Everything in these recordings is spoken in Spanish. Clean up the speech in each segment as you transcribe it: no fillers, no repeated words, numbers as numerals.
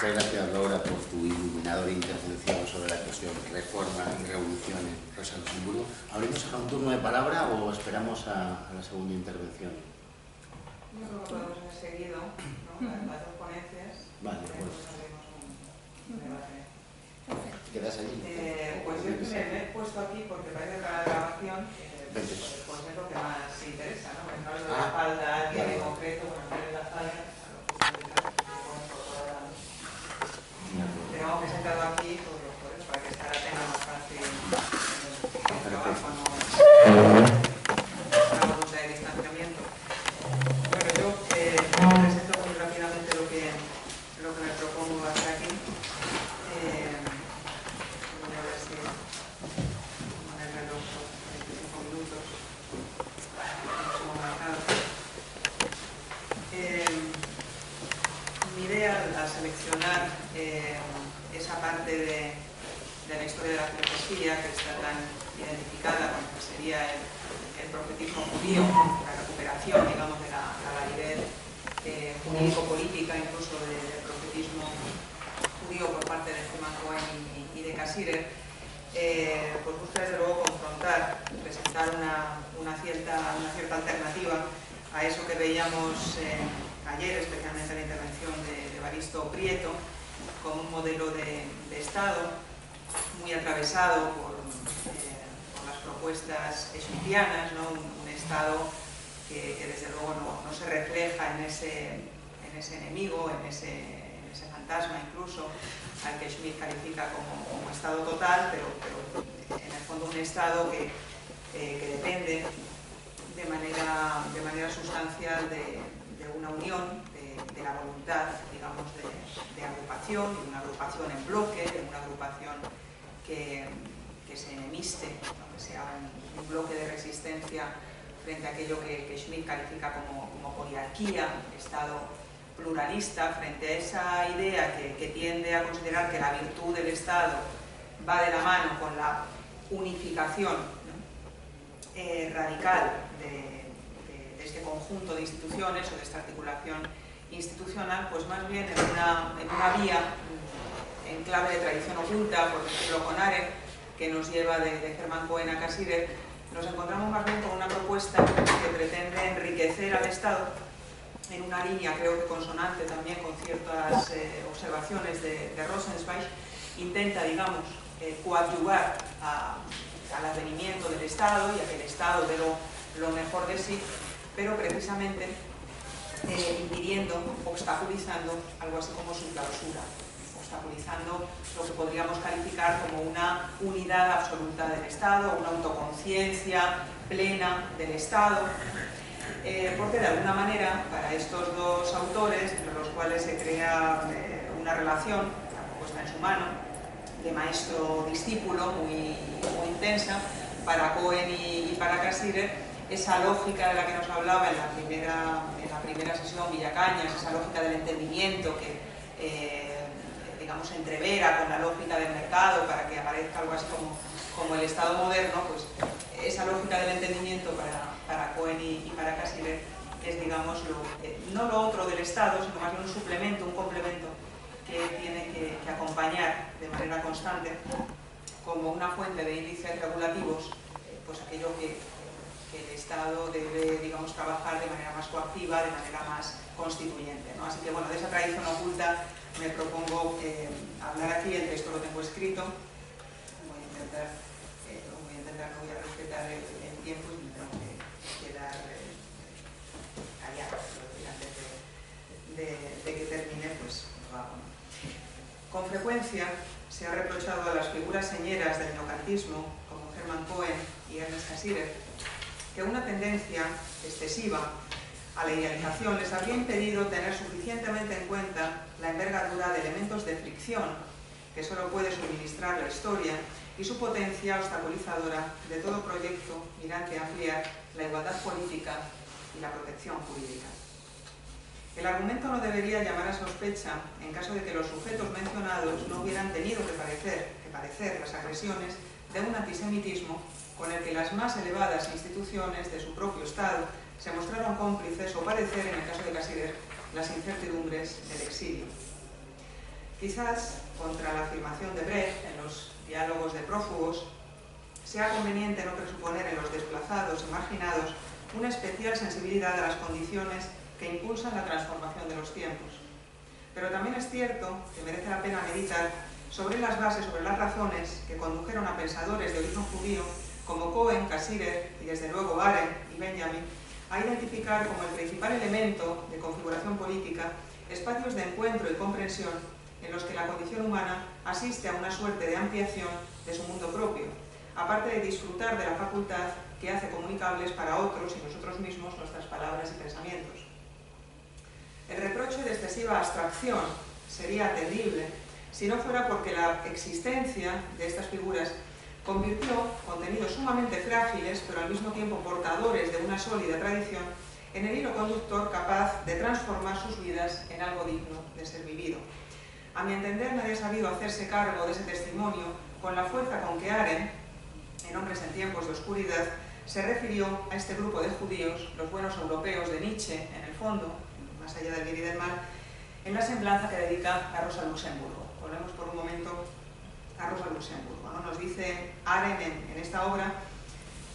Muchas gracias, Laura, por tu iluminadora intervención sobre la cuestión reforma y revolución en Rosa Luxemburgo. ¿Abrimos ahora un turno de palabra o esperamos a la segunda intervención? Yo creo que podemos haber seguido, ¿no? Las dos ponencias. Vale, pues. ¿Quedas allí? Pues yo me he puesto aquí porque parece que la grabación pues es lo que más interesa, ¿no? No es de la falda a alguien en concreto, bueno, no es la falda, tenemos que sentarlo aquí por eso, para que esta la tenga más fácil el trabajo, no una voluntad de distanciamiento. Bueno, yo presento muy rápidamente lo que me propongo hacer aquí. Voy a ver si con el reloj por 25 minutos hemos marcado. Mi idea al seleccionar esa parte de la historia de la filosofía que está tan identificada con lo que sería el profetismo judío, la recuperación, digamos, de la validez jurídico-política, incluso del profetismo judío por parte de Hermann Cohen y de Cassirer, pues busca desde luego confrontar, presentar una cierta alternativa a eso que veíamos ayer, especialmente en la intervención de Evaristo Prieto, como un modelo de Estado muy atravesado por las propuestas schmittianas, ¿no? Un Estado que desde luego no se refleja en ese enemigo, en ese fantasma incluso, al que Schmitt califica como Estado total, pero en el fondo un Estado que depende de manera sustancial de una unión, de la voluntad, digamos, de agrupación, de una agrupación en bloque, de una agrupación que se enemiste, ¿no? Que sea un bloque de resistencia frente a aquello que Schmitt califica como poliarquía, Estado pluralista, frente a esa idea que tiende a considerar que la virtud del Estado va de la mano con la unificación, ¿no? Radical de este conjunto de instituciones o de esta articulación institucional, pues más bien en una vía en clave de tradición oculta, por ejemplo con Arendt, que nos lleva de Hermann Cohen a Cassirer, nos encontramos más bien con una propuesta que pretende enriquecer al Estado en una línea, creo que consonante también con ciertas observaciones de Rosenzweig, intenta, digamos, coadyuvar al advenimiento del Estado y a que el Estado dé lo mejor de sí, pero precisamente impidiendo, obstaculizando algo así como su clausura, obstaculizando lo que podríamos calificar como una unidad absoluta del Estado, una autoconciencia plena del Estado, porque de alguna manera para estos dos autores, entre los cuales se crea una relación, tampoco está en su mano, de maestro-discípulo muy intensa, para Cohen y para Cassirer, esa lógica de la que nos hablaba en la primera sesión Villacañas, esa lógica del entendimiento que digamos entrevera con la lógica del mercado para que aparezca algo así como el Estado moderno, pues esa lógica del entendimiento para Cohen y para Cassirer es, digamos, no lo otro del Estado, sino más bien un suplemento, un complemento que tiene que acompañar de manera constante como una fuente de índices regulativos, pues aquello que el Estado debe, digamos, trabajar de manera más coactiva, de manera más constituyente, ¿no? Así que, bueno, de esa tradición oculta me propongo hablar aquí. El texto lo tengo escrito, voy a intentar, no voy a respetar el tiempo y me tengo que quedar callado, antes de que termine, pues lo hago, ¿no? Con frecuencia se ha reprochado a las figuras señeras del neocantismo, como Hermann Cohen y Ernest Cassirer, que una tendencia excesiva a la idealización les habría impedido tener suficientemente en cuenta la envergadura de elementos de fricción que solo puede suministrar la historia y su potencia obstaculizadora de todo proyecto mirante a ampliar la igualdad política y la protección jurídica. El argumento no debería llamar a sospecha en caso de que los sujetos mencionados no hubieran tenido que padecer las agresiones de un antisemitismo con el que las más elevadas instituciones de su propio Estado se mostraron cómplices o padecer, en el caso de Cassirer, las incertidumbres del exilio. Quizás, contra la afirmación de Brecht en los diálogos de prófugos, sea conveniente no presuponer en los desplazados y marginados una especial sensibilidad a las condiciones que impulsan la transformación de los tiempos. Pero también es cierto que merece la pena meditar sobre las bases, sobre las razones que condujeron a pensadores de origen judío como Cohen, Cassirer y desde luego Arendt y Benjamin a identificar como el principal elemento de configuración política espacios de encuentro y comprensión en los que la condición humana asiste a una suerte de ampliación de su mundo propio, aparte de disfrutar de la facultad que hace comunicables para otros y nosotros mismos nuestras palabras y pensamientos. El reproche de excesiva abstracción sería terrible si no fuera porque la existencia de estas figuras convirtió contenidos sumamente frágiles, pero al mismo tiempo portadores de una sólida tradición, en el hilo conductor capaz de transformar sus vidas en algo digno de ser vivido. A mi entender, nadie ha sabido hacerse cargo de ese testimonio con la fuerza con que Arendt, en Hombres en tiempos de oscuridad, se refirió a este grupo de judíos, los buenos europeos de Nietzsche, en el fondo, más allá del bien y del mal, en la semblanza que dedica a Rosa Luxemburgo. Volvemos por un momento a Rosa Luxemburgo, ¿no? Nos dice Arendt en esta obra,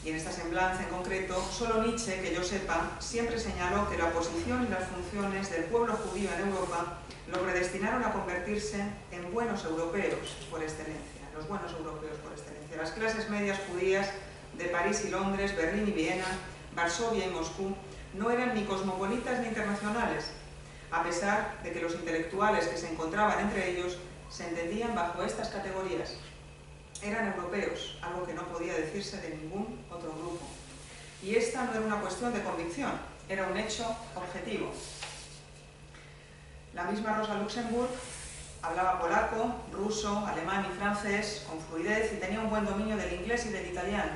y en esta semblanza en concreto, solo Nietzsche, que yo sepa, siempre señaló que la posición y las funciones del pueblo judío en Europa lo predestinaron a convertirse en buenos europeos por excelencia, los buenos europeos por excelencia. Las clases medias judías de París y Londres, Berlín y Viena, Varsovia y Moscú no eran ni cosmopolitas ni internacionales, a pesar de que los intelectuales que se encontraban entre ellos se entendían bajo estas categorías. Eran europeos, algo que no podía decirse de ningún otro grupo. Y esta no era una cuestión de convicción, era un hecho objetivo. La misma Rosa Luxemburg hablaba polaco, ruso, alemán y francés con fluidez y tenía un buen dominio del inglés y del italiano.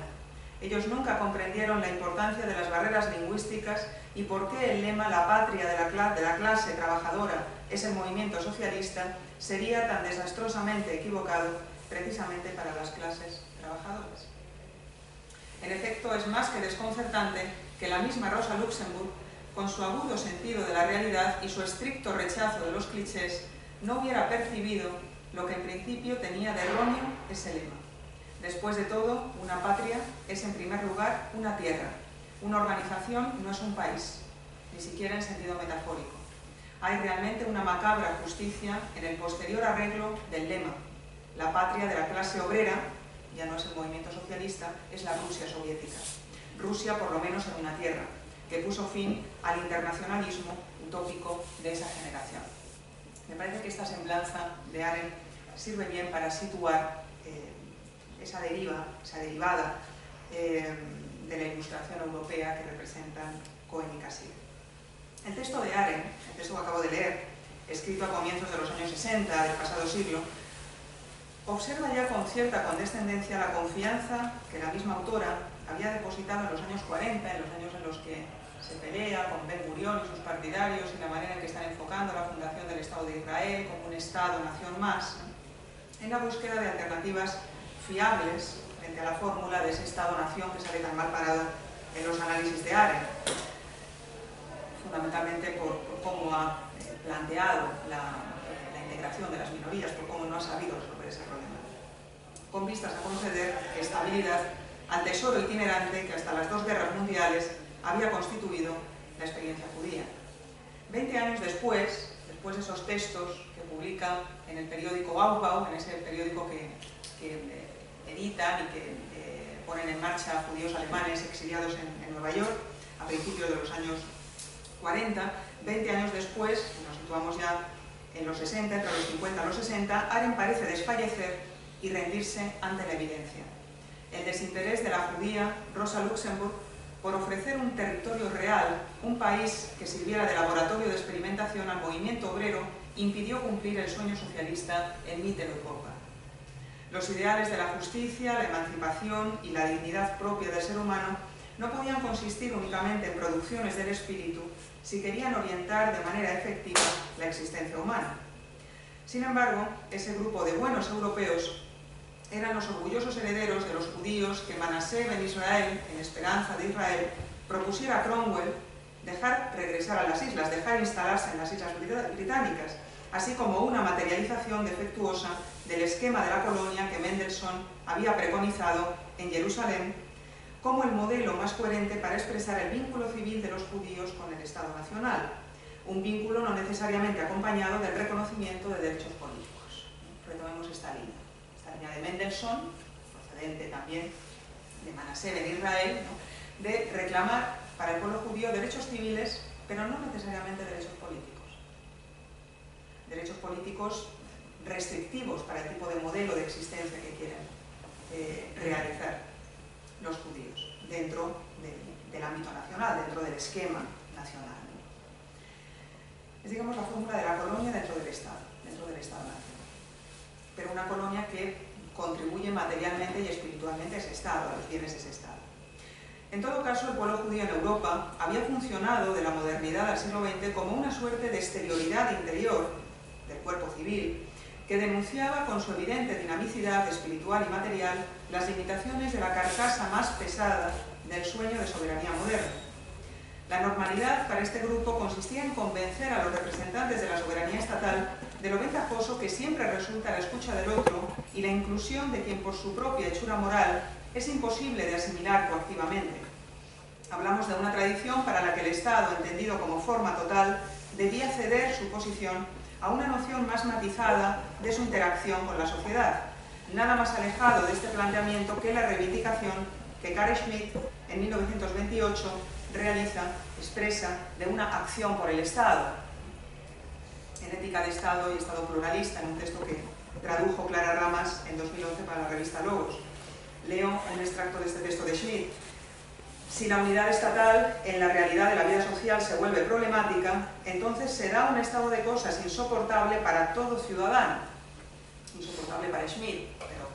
Ellos nunca comprendieron la importancia de las barreras lingüísticas y por qué el lema «La patria de la clase trabajadora es el movimiento socialista» sería tan desastrosamente equivocado precisamente para las clases trabajadoras. En efecto, es más que desconcertante que la misma Rosa Luxemburg, con su agudo sentido de la realidad y su estricto rechazo de los clichés, no hubiera percibido lo que en principio tenía de erróneo ese lema. Después de todo, una patria es en primer lugar una tierra. Una organización no es un país, ni siquiera en sentido metafórico. Hay realmente una macabra justicia en el posterior arreglo del lema. La patria de la clase obrera, ya no es el movimiento socialista, es la Rusia soviética. Rusia, por lo menos, en una tierra, que puso fin al internacionalismo utópico de esa generación. Me parece que esta semblanza de Arendt sirve bien para situar esa derivada de la ilustración europea que representan Cohen y Cassirer. El texto de Arendt, el texto que acabo de leer, escrito a comienzos de los años 60 del pasado siglo, observa ya con cierta condescendencia la confianza que la misma autora había depositado en los años 40, en los años en los que se pelea con Ben Gurión y sus partidarios y la manera en que están enfocando la fundación del Estado de Israel como un Estado-nación más, en la búsqueda de alternativas fiables frente a la fórmula de ese Estado-nación que sale tan mal parado en los análisis de Arendt, fundamentalmente por cómo ha planteado la integración de las minorías, por cómo no ha sabido resolver ese problema, con vistas a conceder estabilidad al tesoro itinerante que hasta las dos guerras mundiales había constituido la experiencia judía. 20 años después de esos textos que publica en el periódico Aufbau, en ese periódico que editan y que ponen en marcha judíos alemanes exiliados en Nueva York a principios de los años 40, 20 años después, nos situamos ya en los 60, entre los 50 y los 60, Arendt parece desfallecer y rendirse ante la evidencia. El desinterés de la judía Rosa Luxemburg por ofrecer un territorio real, un país que sirviera de laboratorio de experimentación al movimiento obrero, impidió cumplir el sueño socialista en Mitteleuropa. Los ideales de la justicia, la emancipación y la dignidad propia del ser humano no podían consistir únicamente en producciones del espíritu si querían orientar de manera efectiva la existencia humana. Sin embargo, ese grupo de buenos europeos eran los orgullosos herederos de los judíos que Manasseh ben Israel, en Esperanza de Israel, propusiera a Cromwell dejar regresar a las islas, dejar instalarse en las islas británicas, así como una materialización defectuosa del esquema de la colonia que Mendelssohn había preconizado en Jerusalén como el modelo más coherente para expresar el vínculo civil de los judíos con el Estado nacional, un vínculo no necesariamente acompañado del reconocimiento de derechos políticos. Retomemos esta línea de Mendelssohn, procedente también de Manasseh ben Israel, ¿no?, de reclamar para el pueblo judío derechos civiles, pero no necesariamente derechos políticos restrictivos para el tipo de modelo de existencia que quieren realizar los judíos dentro del ámbito nacional, dentro del esquema nacional, ¿no? Es, digamos, la fórmula de la colonia dentro del Estado-nación, pero una colonia que contribuye materialmente y espiritualmente a ese Estado, a los bienes de ese Estado. En todo caso, el pueblo judío en Europa había funcionado de la modernidad al siglo XX como una suerte de exterioridad interior del cuerpo civil que denunciaba con su evidente dinamicidad espiritual y material las limitaciones de la carcasa más pesada del sueño de soberanía moderna. La normalidad para este grupo consistía en convencer a los representantes de la soberanía estatal de lo ventajoso que siempre resulta la escucha del otro y la inclusión de quien por su propia hechura moral es imposible de asimilar coactivamente. Hablamos de una tradición para la que el Estado, entendido como forma total, debía ceder su posición a una noción más matizada de su interacción con la sociedad, nada más alejado de este planteamiento que la reivindicación que Carl Schmitt en 1928 expresa de una acción por el Estado, en Ética de Estado y Estado Pluralista, en un texto que tradujo Clara Ramas en 2011 para la revista Logos. Leo un extracto de este texto de Schmitt. Si la unidad estatal en la realidad de la vida social se vuelve problemática, entonces será un estado de cosas insoportable para todo ciudadano. Insoportable para Schmitt, pero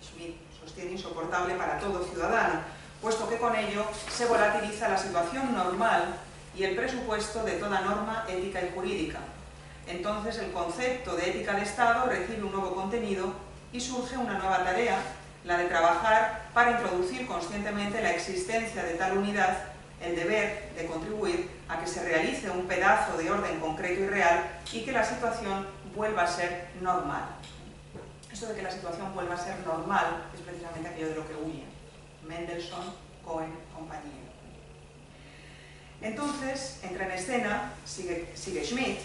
Schmitt sostiene insoportable para todo ciudadano, puesto que con ello se volatiliza la situación normal y el presupuesto de toda norma ética y jurídica. Entonces el concepto de ética de Estado recibe un nuevo contenido y surge una nueva tarea, la de trabajar para introducir conscientemente la existencia de tal unidad, el deber de contribuir a que se realice un pedazo de orden concreto y real y que la situación vuelva a ser normal. Eso de que la situación vuelva a ser normal es precisamente aquello de lo que huye Mendelssohn, Cohen, compañía. Entonces, entra en escena, sigue Schmitt,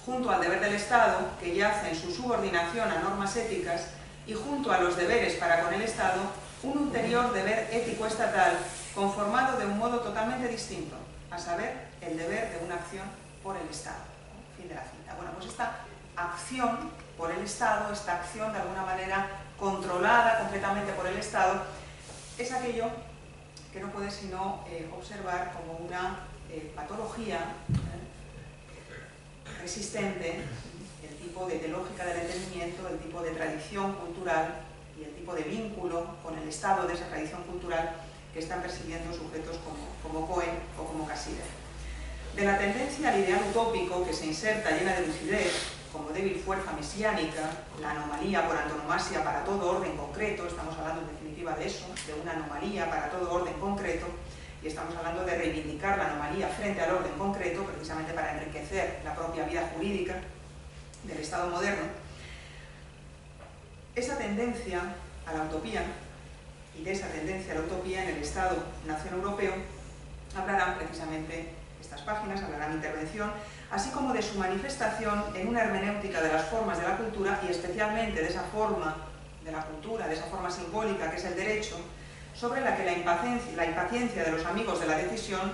junto al deber del Estado, que yace en su subordinación a normas éticas, y junto a los deberes para con el Estado, un ulterior deber ético estatal conformado de un modo totalmente distinto, a saber, el deber de una acción por el Estado. Fin de la cita. Bueno, pues esta acción por el Estado, esta acción de alguna manera controlada completamente por el Estado, es aquello que no puede sino observar como una patología resistente, el tipo de lógica del entendimiento, el tipo de tradición cultural y el tipo de vínculo con el Estado de esa tradición cultural que están persiguiendo sujetos como Cohen o como Cassirer. De la tendencia al ideal utópico que se inserta llena de lucidez, como débil fuerza mesiánica, la anomalía por antonomasia para todo orden concreto, estamos hablando en definitiva de eso, de una anomalía para todo orden concreto, y estamos hablando de reivindicar la anomalía frente al orden concreto, precisamente para enriquecer la propia vida jurídica del Estado moderno. Esa tendencia a la utopía, y de esa tendencia a la utopía en el Estado-nación europeo, hablarán precisamente estas páginas, hablará mi intervención, así como de su manifestación en una hermenéutica de las formas de la cultura y especialmente de esa forma de la cultura, de esa forma simbólica que es el derecho, sobre la que la impaciencia de los amigos de la decisión,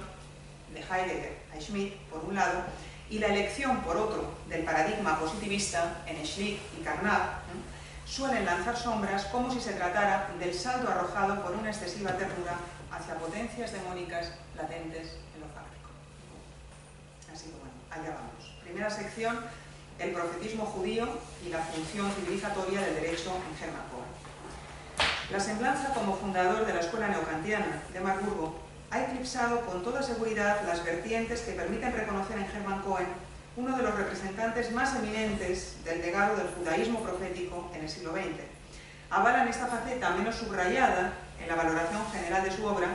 de Heidegger a Schmitt, por un lado, y la elección, por otro, del paradigma positivista en Schlick y Carnap, suelen lanzar sombras como si se tratara del salto arrojado por una excesiva ternura hacia potencias demónicas latentes en lo fáctico. Así que bueno, allá vamos. Primera sección, el profetismo judío y la función civilizatoria del derecho en Hermann Cohen. La semblanza como fundador de la escuela neokantiana de Marburgo ha eclipsado con toda seguridad las vertientes que permiten reconocer en Hermann Cohen uno de los representantes más eminentes del legado del judaísmo profético en el siglo XX. Avalan esta faceta menos subrayada en la valoración general de su obra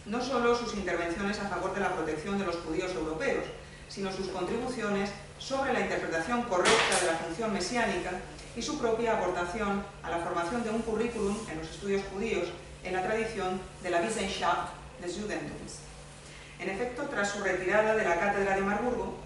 no solo sus intervenciones a favor de la protección de los judíos europeos, sino sus contribuciones sobre la interpretación correcta de la función mesiánica y su propia aportación a la formación de un currículum en los estudios judíos en la tradición de la Wissenschaft des Judentums. En efecto, tras su retirada de la cátedra de Marburgo,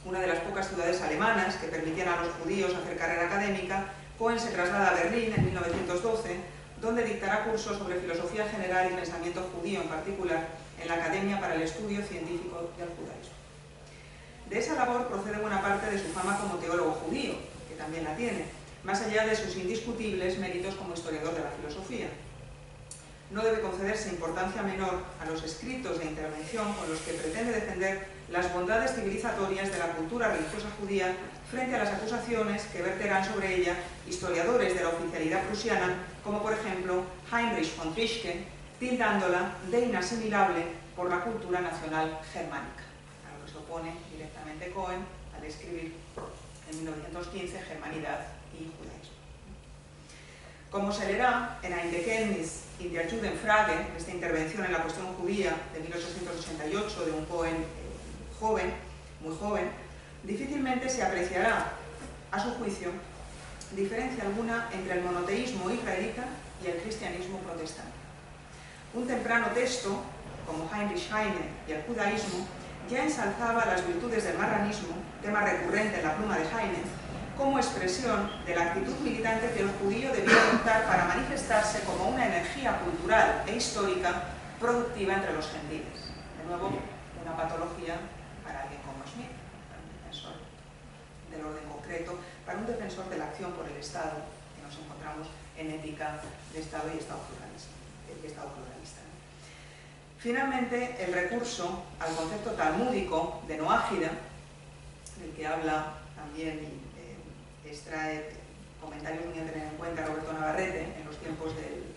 una de las pocas ciudades alemanas que permitían a los judíos hacer carrera académica, Cohen se traslada a Berlín en 1912, donde dictará cursos sobre filosofía general y pensamiento judío en particular en la Academia para el Estudio Científico del Judaísmo. De esa labor procede buena parte de su fama como teólogo judío, que también la tiene, más allá de sus indiscutibles méritos como historiador de la filosofía. No debe concederse importancia menor a los escritos de intervención con los que pretende defender las bondades civilizatorias de la cultura religiosa judía frente a las acusaciones que verterán sobre ella historiadores de la oficialidad prusiana, como por ejemplo Heinrich von Fischke, tildándola de inasimilable por la cultura nacional germánica, a lo que se opone directamente Cohen al escribir en 1915 Germanidad y Judaísmo. Como se leerá en Ein Bekenntnis in der Judenfrage, esta intervención en la cuestión judía de 1888 de un Cohen joven, muy joven, difícilmente se apreciará, a su juicio, diferencia alguna entre el monoteísmo israelita y el cristianismo protestante. Un temprano texto, como Heinrich Heine y el judaísmo, ya ensalzaba las virtudes del marranismo, tema recurrente en la pluma de Heine, como expresión de la actitud militante que el judío debía adoptar para manifestarse como una energía cultural e histórica productiva entre los gentiles. De nuevo, una patología para alguien como Smith, para un defensor del orden concreto, para un defensor de la acción por el Estado, que nos encontramos en ética de Estado y Estado pluralista. Finalmente, el recurso al concepto talmúdico de noágida, del que habla también y extrae comentarios muy a tener en cuenta Roberto Navarrete en los tiempos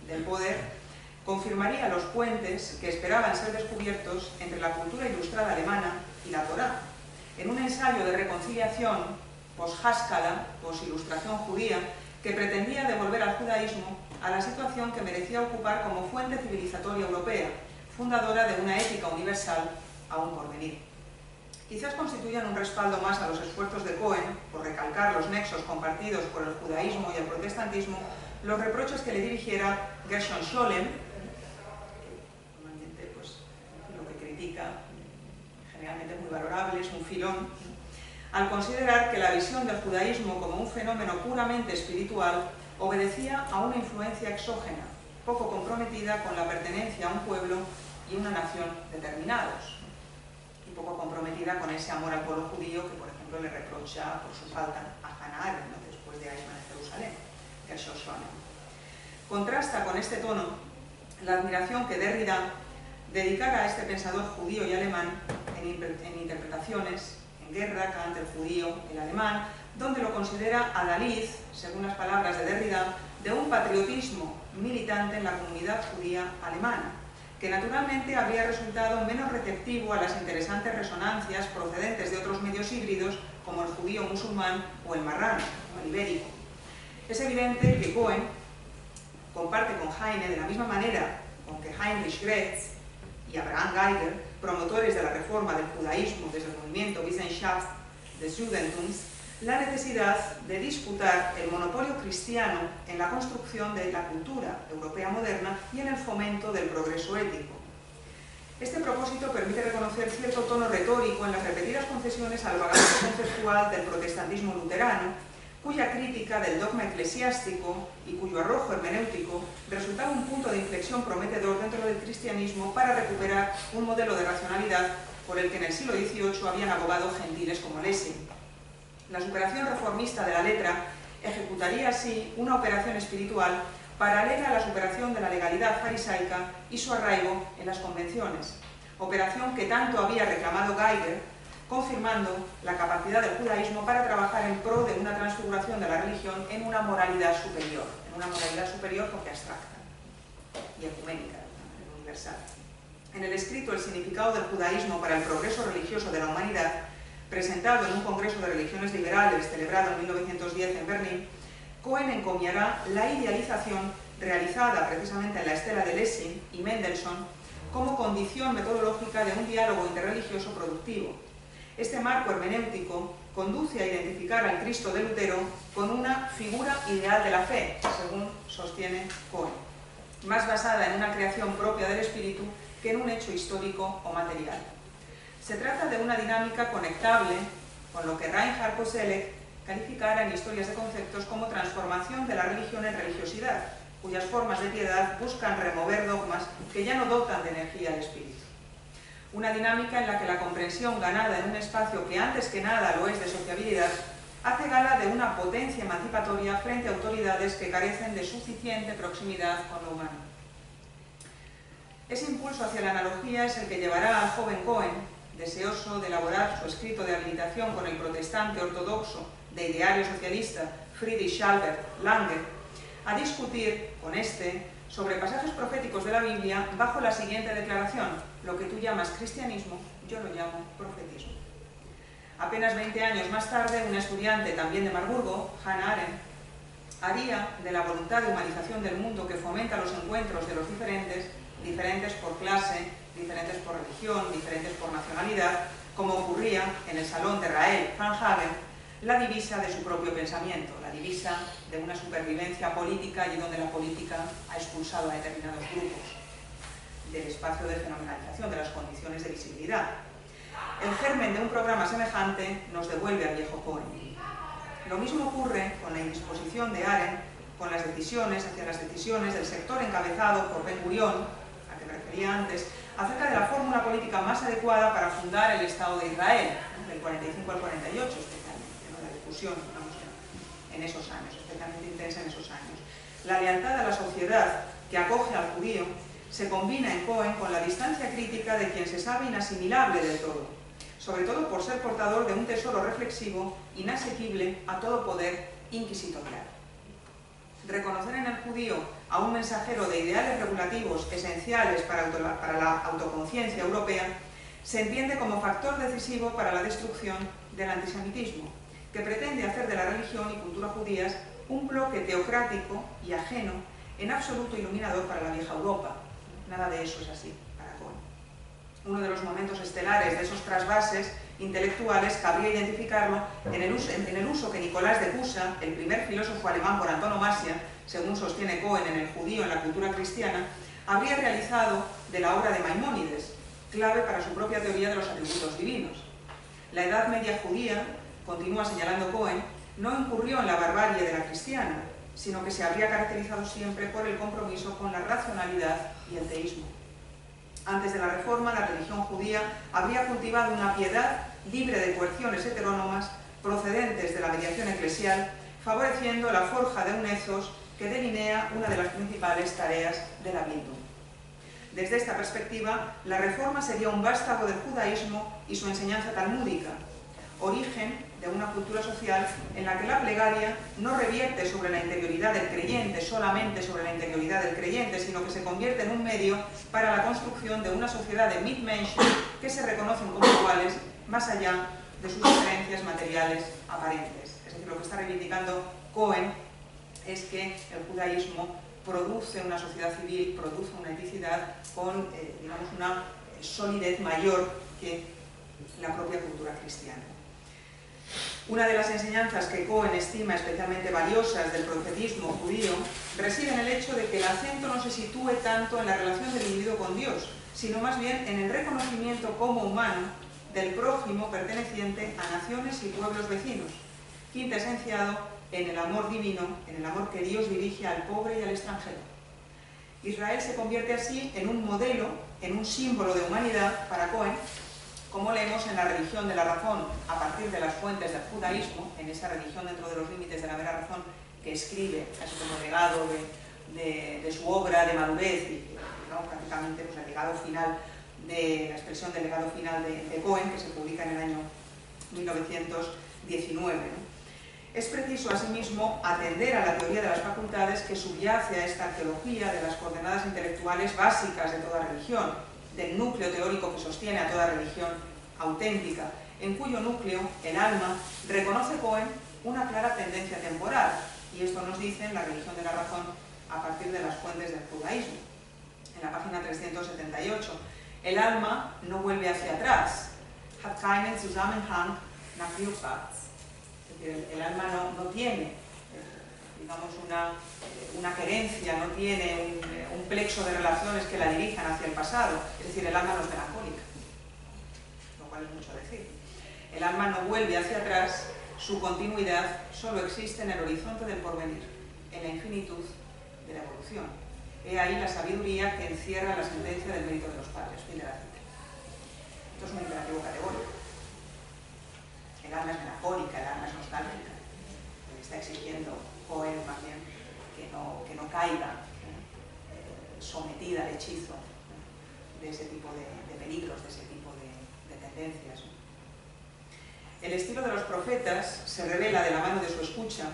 del poder, confirmaría los puentes que esperaban ser descubiertos entre la cultura ilustrada alemana y la Torá, en un ensayo de reconciliación post-Haskalah, post-ilustración judía, que pretendía devolver al judaísmo a la situación que merecía ocupar como fuente civilizatoria europea, fundadora de una ética universal aún por venir. Quizás constituyan un respaldo más a los esfuerzos de Cohen por recalcar los nexos compartidos por el judaísmo y el protestantismo, los reproches que le dirigiera Gershon Scholem, que normalmente pues, lo que critica, generalmente muy valorable, es un filón, al considerar que la visión del judaísmo como un fenómeno puramente espiritual obedecía a una influencia exógena, poco comprometida con la pertenencia a un pueblo y una nación determinados, y poco comprometida con ese amor al pueblo judío que, por ejemplo, le reprocha por su falta a Hannah Arendt, ¿no? Después de Eichmann en Jerusalén, Gershon Scholem. Contrasta con este tono la admiración que Derrida dedicara a este pensador judío y alemán en interpretaciones, en Guerra, Kant, el judío, el alemán, donde lo considera adalid, según las palabras de Derrida, de un patriotismo militante en la comunidad judía alemana, que naturalmente habría resultado menos receptivo a las interesantes resonancias procedentes de otros medios híbridos como el judío musulmán o el marrano, o el ibérico. Es evidente que Cohen comparte con Heine de la misma manera con que Heinrich Gretz y Abraham Geiger, promotores de la reforma del judaísmo desde el movimiento Wissenschaft des Judentums, la necesidad de disputar el monopolio cristiano en la construcción de la cultura europea moderna y en el fomento del progreso ético. Este propósito permite reconocer cierto tono retórico en las repetidas concesiones al bagaje conceptual del protestantismo luterano, cuya crítica del dogma eclesiástico y cuyo arrojo hermenéutico resultaba un punto de inflexión prometedor dentro del cristianismo para recuperar un modelo de racionalidad por el que en el siglo XVIII habían abogado gentiles como Lessing. La superación reformista de la letra ejecutaría así una operación espiritual paralela a la superación de la legalidad farisaica y su arraigo en las convenciones, operación que tanto había reclamado Geiger, confirmando la capacidad del judaísmo para trabajar en pro de una transfiguración de la religión en una moralidad superior porque abstracta y ecuménica, universal. En el escrito El significado del judaísmo para el progreso religioso de la humanidad, presentado en un congreso de religiones liberales celebrado en 1910 en Berlín, Cohen encomiará la idealización realizada precisamente en la estela de Lessing y Mendelssohn como condición metodológica de un diálogo interreligioso productivo. Este marco hermenéutico conduce a identificar al Cristo de Lutero con una figura ideal de la fe, según sostiene Cohen, más basada en una creación propia del espíritu que en un hecho histórico o material. Se trata de una dinámica conectable con lo que Reinhard Koselleck calificara en Historias de Conceptos como transformación de la religión en religiosidad, cuyas formas de piedad buscan remover dogmas que ya no dotan de energía al espíritu. Una dinámica en la que la comprensión ganada en un espacio que antes que nada lo es de sociabilidad, hace gala de una potencia emancipatoria frente a autoridades que carecen de suficiente proximidad con lo humano. Ese impulso hacia la analogía es el que llevará al joven Cohen, deseoso de elaborar su escrito de habilitación con el protestante ortodoxo de ideario socialista Friedrich Albert Lange, a discutir con este sobre pasajes proféticos de la Biblia bajo la siguiente declaración: lo que tú llamas cristianismo, yo lo llamo profetismo. Apenas 20 años más tarde, una estudiante también de Marburgo, Hannah Arendt, haría de la voluntad de humanización del mundo que fomenta los encuentros de los diferentes por clase, diferentes por religión, diferentes por nacionalidad, como ocurría en el Salón de Rael Van Hagen, la divisa de su propio pensamiento, la divisa de una supervivencia política allí donde la política ha expulsado a determinados grupos del espacio de fenomenalización, de las condiciones de visibilidad. El germen de un programa semejante nos devuelve al viejo Cohen. Lo mismo ocurre con la indisposición de Arendt hacia las decisiones del sector encabezado por Ben Gurión, a que me refería antes, acerca de la fórmula política más adecuada para fundar el Estado de Israel, del 45 al 48 especialmente, ¿no? La discusión, digamos, en esos años, especialmente intensa en esos años. La lealtad a la sociedad que acoge al judío se combina en Cohen con la distancia crítica de quien se sabe inasimilable del todo, sobre todo por ser portador de un tesoro reflexivo inasequible a todo poder inquisitorial. Reconocer en el judío a un mensajero de ideales regulativos esenciales para la autoconciencia europea se entiende como factor decisivo para la destrucción del antisemitismo, que pretende hacer de la religión y cultura judías un bloque teocrático y ajeno, en absoluto iluminador para la vieja Europa. Nada de eso es así para Cohen. Uno de los momentos estelares de esos trasvases intelectuales cabría identificarlo en el uso que Nicolás de Cusa, el primer filósofo alemán por antonomasia, según sostiene Cohen en El judío en la cultura cristiana, habría realizado de la obra de Maimónides, clave para su propia teoría de los atributos divinos. La Edad Media judía, continúa señalando Cohen, no incurrió en la barbarie de la cristiana, sino que se habría caracterizado siempre por el compromiso con la racionalidad y el teísmo. Antes de la Reforma, la religión judía habría cultivado una piedad libre de coerciones heterónomas procedentes de la mediación eclesial, favoreciendo la forja de un ethos que delinea una de las principales tareas de la Bildung. Desde esta perspectiva, la Reforma sería un vástago del judaísmo y su enseñanza talmúdica, origen de una cultura social en la que la plegaria no revierte sobre la interioridad del creyente, solamente sobre la interioridad del creyente, sino que se convierte en un medio para la construcción de una sociedad de Mitmenschen que se reconocen como iguales más allá de sus diferencias materiales aparentes. Es decir, lo que está reivindicando Cohen es que el judaísmo produce una sociedad civil, produce una eticidad con, digamos, una solidez mayor que la propia cultura cristiana. Una de las enseñanzas que Cohen estima especialmente valiosas del profetismo judío reside en el hecho de que el acento no se sitúe tanto en la relación del individuo con Dios, sino más bien en el reconocimiento como humano del prójimo perteneciente a naciones y pueblos vecinos, quintesenciado en el amor divino, en el amor que Dios dirige al pobre y al extranjero. Israel se convierte así en un modelo, en un símbolo de humanidad para Cohen, como leemos en La religión de la razón, a partir de las fuentes del judaísmo, en esa religión dentro de los límites de la mera razón que escribe, casi como legado de su obra de madurez, y ¿no? prácticamente pues, el legado final, la expresión del legado final de Cohen, que se publica en el año 1919. ¿no? Es preciso, asimismo, atender a la teoría de las facultades que subyace a esta arqueología de las coordenadas intelectuales básicas de toda religión, del núcleo teórico que sostiene a toda religión auténtica, en cuyo núcleo, el alma, reconoce Cohen una clara tendencia temporal, y esto nos dice en La religión de la razón a partir de las fuentes del judaísmo. En la página 378, el alma no vuelve hacia atrás, hat keinen Zusammenhang nach rückwärts. decir, el alma no tiene, digamos, una querencia, no tiene un plexo de relaciones que la dirijan hacia el pasado, es decir, el alma no es melancólica, lo cual es mucho decir. El alma no vuelve hacia atrás, su continuidad solo existe en el horizonte del porvenir, en la infinitud de la evolución. He ahí la sabiduría que encierra la sentencia del mérito de los padres. Fin de la cita. Esto es un imperativo categórico. El alma es melancólica, el alma es nostálgica. Le está exigiendo Cohen más bien que no caiga sometida al hechizo de ese tipo de peligros, de ese tipo de tendencias. El estilo de los profetas se revela de la mano de su escucha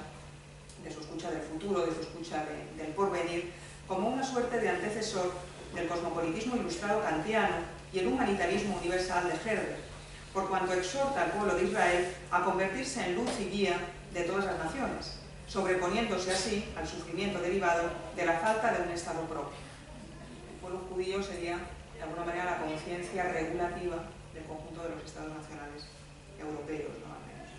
del futuro, de su escucha del porvenir, como una suerte de antecesor del cosmopolitismo ilustrado kantiano y el humanitarismo universal de Herder, por cuanto exhorta al pueblo de Israel a convertirse en luz y guía de todas las naciones, sobreponiéndose así al sufrimiento derivado de la falta de un Estado propio. El pueblo judío sería, de alguna manera, la conciencia regulativa del conjunto de los Estados nacionales europeos, ¿no? Al menos.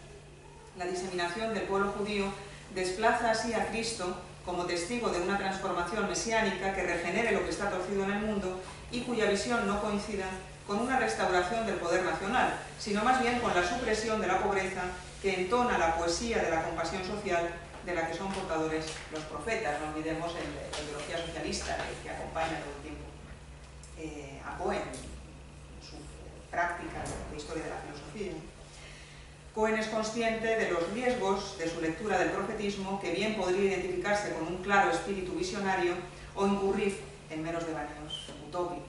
La diseminación del pueblo judío desplaza así a Cristo como testigo de una transformación mesiánica que regenere lo que está torcido en el mundo y cuya visión no coincida con una restauración del poder nacional, sino más bien con la supresión de la pobreza que entona la poesía de la compasión social de la que son portadores los profetas. No olvidemos la ideología socialista que acompaña todo el tiempo a Cohen en su práctica de historia de la filosofía. Cohen es consciente de los riesgos de su lectura del profetismo, que bien podría identificarse con un claro espíritu visionario o incurrir en meros devaneos utópicos.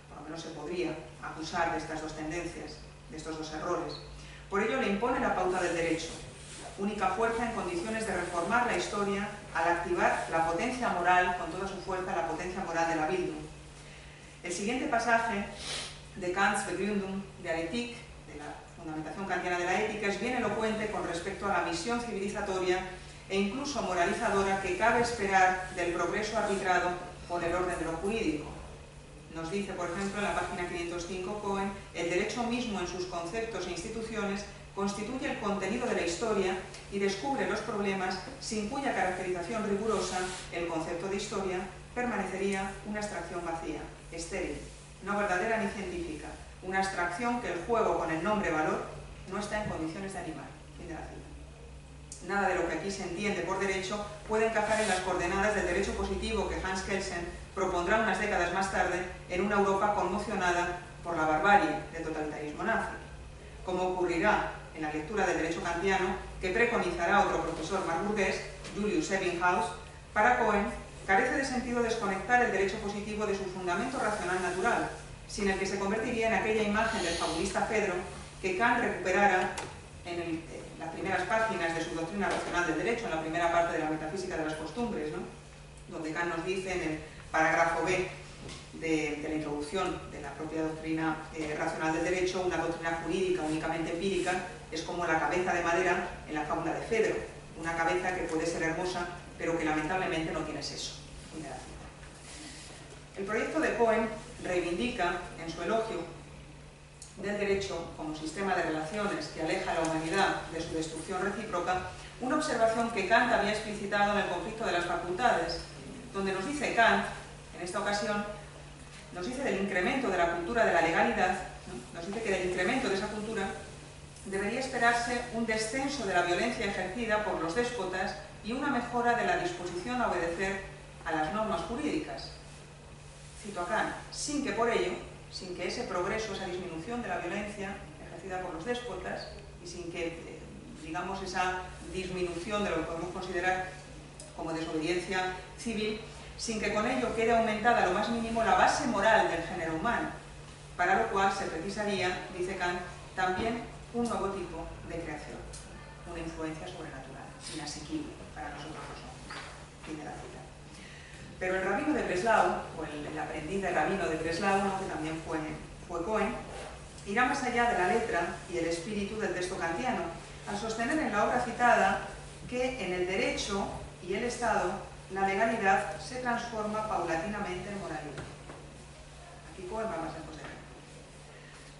Por lo menos se podría acusar de estas dos tendencias, de estos dos errores. Por ello le impone la pauta del derecho, única fuerza en condiciones de reformar la historia al activar la potencia moral, con toda su fuerza, la potencia moral de la Bildung. El siguiente pasaje de Kant's Begründung der Ethik, de la fundamentación kantiana de la ética, es bien elocuente con respecto a la misión civilizatoria e incluso moralizadora que cabe esperar del progreso arbitrado por el orden de lo jurídico. Nos dice, por ejemplo, en la página 505 Cohen, el derecho mismo en sus conceptos e instituciones constituye el contenido de la historia y descubre los problemas sin cuya caracterización rigurosa el concepto de historia permanecería una abstracción vacía, estéril, no verdadera ni científica, una abstracción que el juego con el nombre valor no está en condiciones de animar. Fin de la cita. Nada de lo que aquí se entiende por derecho puede encajar en las coordenadas del derecho positivo que Hans Kelsen propondrá unas décadas más tarde en una Europa conmocionada por la barbarie del totalitarismo nazi. Como ocurrirá en la lectura del derecho kantiano que preconizará otro profesor marburgués, Julius Ebbinghaus, para Cohen carece de sentido desconectar el derecho positivo de su fundamento racional natural, sin el que se convertiría en aquella imagen del fabulista Fedro que Kant recuperara en las primeras páginas de su doctrina racional del derecho, en la primera parte de la metafísica de las costumbres, ¿no? Donde Kant nos dice en el parágrafo B de la introducción de la propia doctrina racional del derecho, una doctrina jurídica únicamente empírica es como la cabeza de madera en la fábula de Fedro, una cabeza que puede ser hermosa, pero que lamentablemente no tiene seso. El proyecto de Cohen reivindica en su elogio del derecho como sistema de relaciones que aleja a la humanidad de su destrucción recíproca una observación que Kant había explicitado en el conflicto de las facultades, donde nos dice Kant, en esta ocasión, nos dice del incremento de la cultura de la legalidad, ¿no? Nos dice que del incremento de esa cultura debería esperarse un descenso de la violencia ejercida por los déspotas y una mejora de la disposición a obedecer a las normas jurídicas. Cito a Kant, sin que por ello, sin que ese progreso, esa disminución de la violencia ejercida por los déspotas y sin que, digamos, esa disminución de lo que podemos considerar como desobediencia civil, sin que con ello quede aumentada a lo más mínimo la base moral del género humano, para lo cual se precisaría, dice Kant, también un nuevo tipo de creación, una influencia sobrenatural, inasequible para nosotros los hombres. Fin de la cita. Pero el rabino de Breslau, o el aprendiz del rabino de Breslau, ¿no? Que también fue Cohen, irá más allá de la letra y el espíritu del texto kantiano, al sostener en la obra citada que en el derecho y el Estado la legalidad se transforma paulatinamente en moralidad. Aquí Cohen va más lejos de él.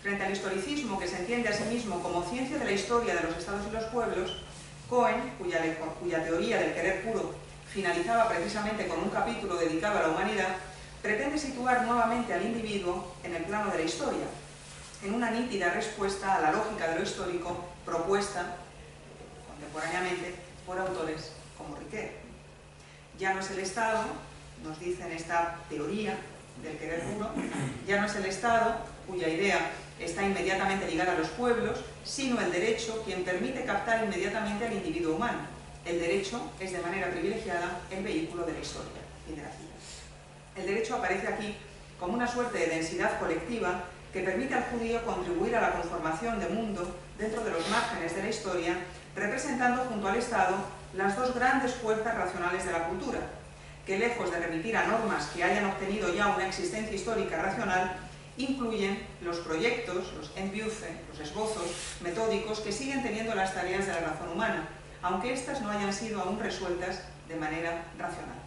Frente al historicismo, que se entiende a sí mismo como ciencia de la historia de los estados y los pueblos, Cohen, cuya teoría del querer puro finalizaba precisamente con un capítulo dedicado a la humanidad, pretende situar nuevamente al individuo en el plano de la historia, en una nítida respuesta a la lógica de lo histórico propuesta contemporáneamente por autores como Riquet. Ya no es el Estado, nos dice en esta teoría del querer puro, ya no es el Estado, cuya idea está inmediatamente ligada a los pueblos, sino el derecho quien permite captar inmediatamente al individuo humano. El derecho es de manera privilegiada el vehículo de la historia. Fin de la cita. El derecho aparece aquí como una suerte de densidad colectiva que permite al judío contribuir a la conformación de mundo dentro de los márgenes de la historia, representando junto al Estado las dos grandes fuerzas racionales de la cultura, que lejos de remitir a normas que hayan obtenido ya una existencia histórica racional, incluyen los proyectos, los Entwürfe, los esbozos metódicos que siguen teniendo las tareas de la razón humana, aunque éstas no hayan sido aún resueltas de manera racional.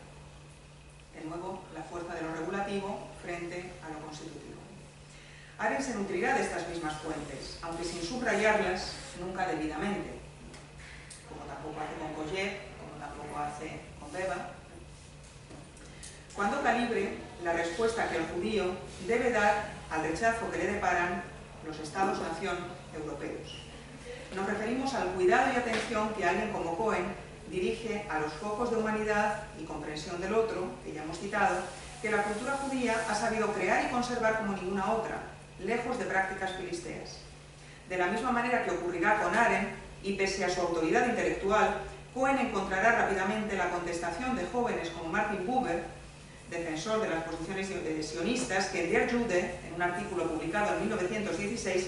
De nuevo, la fuerza de lo regulativo frente a lo constitutivo. Arendt se nutrirá de estas mismas fuentes, aunque sin subrayarlas nunca debidamente, como tampoco hace con Cogget, como tampoco hace con Weber. Cuando calibre la respuesta que el judío debe dar al rechazo que le deparan los Estados-nación europeos. Nos referimos al cuidado y atención que alguien como Cohen dirige a los focos de humanidad y comprensión del otro, que ya hemos citado, que la cultura judía ha sabido crear y conservar como ninguna otra, lejos de prácticas filisteas. De la misma manera que ocurrirá con Arendt, y pese a su autoridad intelectual, Cohen encontrará rápidamente la contestación de jóvenes como Martin Buber, defensor de las posiciones sionistas, que en Der Jude, en un artículo publicado en 1916,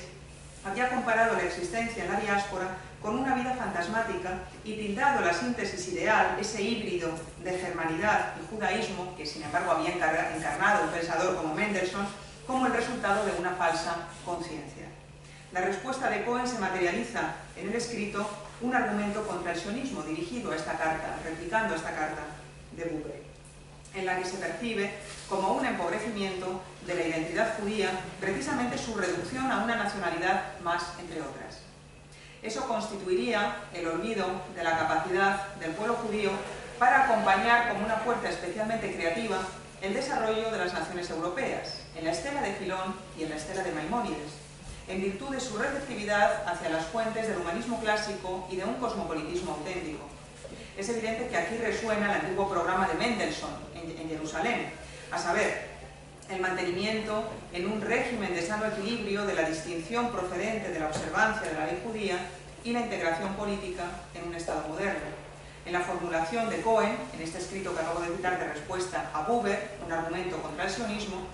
había comparado la existencia en la diáspora con una vida fantasmática y tildado la síntesis ideal, ese híbrido de germanidad y judaísmo, que sin embargo había encarnado un pensador como Mendelssohn, como el resultado de una falsa conciencia. La respuesta de Cohen se materializa en el escrito Un argumento contra el sionismo, dirigido a esta carta, replicando esta carta de Buber, en la que se percibe como un empobrecimiento de la identidad judía, precisamente su reducción a una nacionalidad más, entre otras. Eso constituiría el olvido de la capacidad del pueblo judío para acompañar como una fuerza especialmente creativa el desarrollo de las naciones europeas, en la estela de Filón y en la estela de Maimónides, en virtud de su receptividad hacia las fuentes del humanismo clásico y de un cosmopolitismo auténtico. Es evidente que aquí resuena el antiguo programa de Mendelssohn en Jerusalén, a saber, el mantenimiento en un régimen de sano equilibrio de la distinción procedente de la observancia de la ley judía y la integración política en un Estado moderno. En la formulación de Cohen, en este escrito que acabo de citar de respuesta a Buber, un argumento contra el sionismo,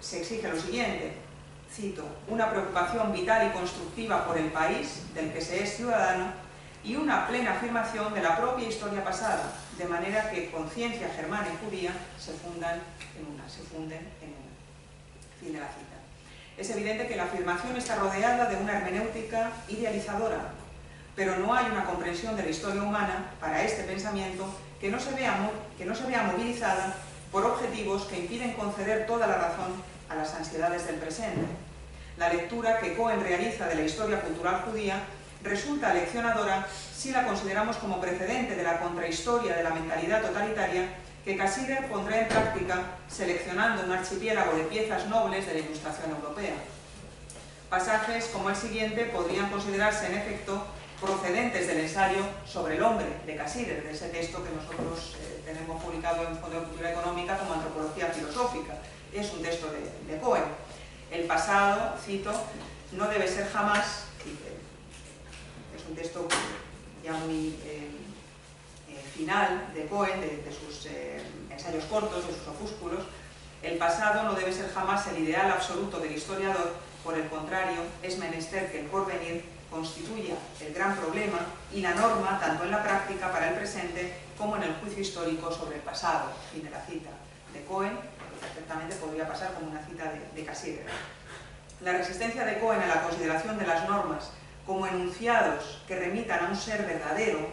se exige lo siguiente, cito, una preocupación vital y constructiva por el país del que se es ciudadano y una plena afirmación de la propia historia pasada, de manera que conciencia germana y judía se funden en una. Fin de la cita. Es evidente que la afirmación está rodeada de una hermenéutica idealizadora, pero no hay una comprensión de la historia humana para este pensamiento que no se vea movilizada por objetivos que impiden conceder toda la razón a las ansiedades del presente. La lectura que Cohen realiza de la historia cultural judía resulta leccionadora si la consideramos como precedente de la contrahistoria de la mentalidad totalitaria que Cassirer pondrá en práctica seleccionando un archipiélago de piezas nobles de la Ilustración europea. Pasajes como el siguiente podrían considerarse en efecto procedentes del ensayo sobre el hombre de Cassirer, de ese texto que nosotros tenemos publicado en Fondo de Cultura Económica como Antropología Filosófica. Es un texto de Cohen. El pasado, cito, no debe ser jamás, es un texto ya muy final de Cohen, de sus ensayos cortos, de sus opúsculos. El pasado no debe ser jamás el ideal absoluto del historiador, por el contrario, es menester que el porvenir constituya el gran problema y la norma tanto en la práctica para el presente como en el juicio histórico sobre el pasado. Fin de la cita de Cohen, que perfectamente podría pasar como una cita de Cassirer. La resistencia de Cohen a la consideración de las normas como enunciados que remitan a un ser verdadero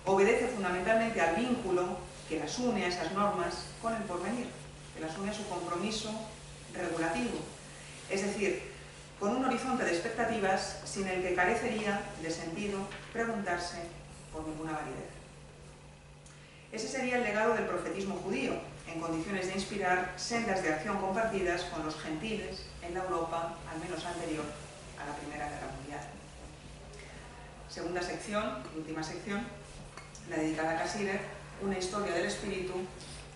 obedece fundamentalmente al vínculo que las une a esas normas con el porvenir, que las une a su compromiso regulativo. Es decir, con un horizonte de expectativas sin el que carecería de sentido preguntarse por ninguna validez. Ese sería el legado del profetismo judío, en condiciones de inspirar sendas de acción compartidas con los gentiles en la Europa, al menos anterior a la Primera Guerra Mundial. Segunda sección, última sección, la dedicada a Cassirer, una historia del espíritu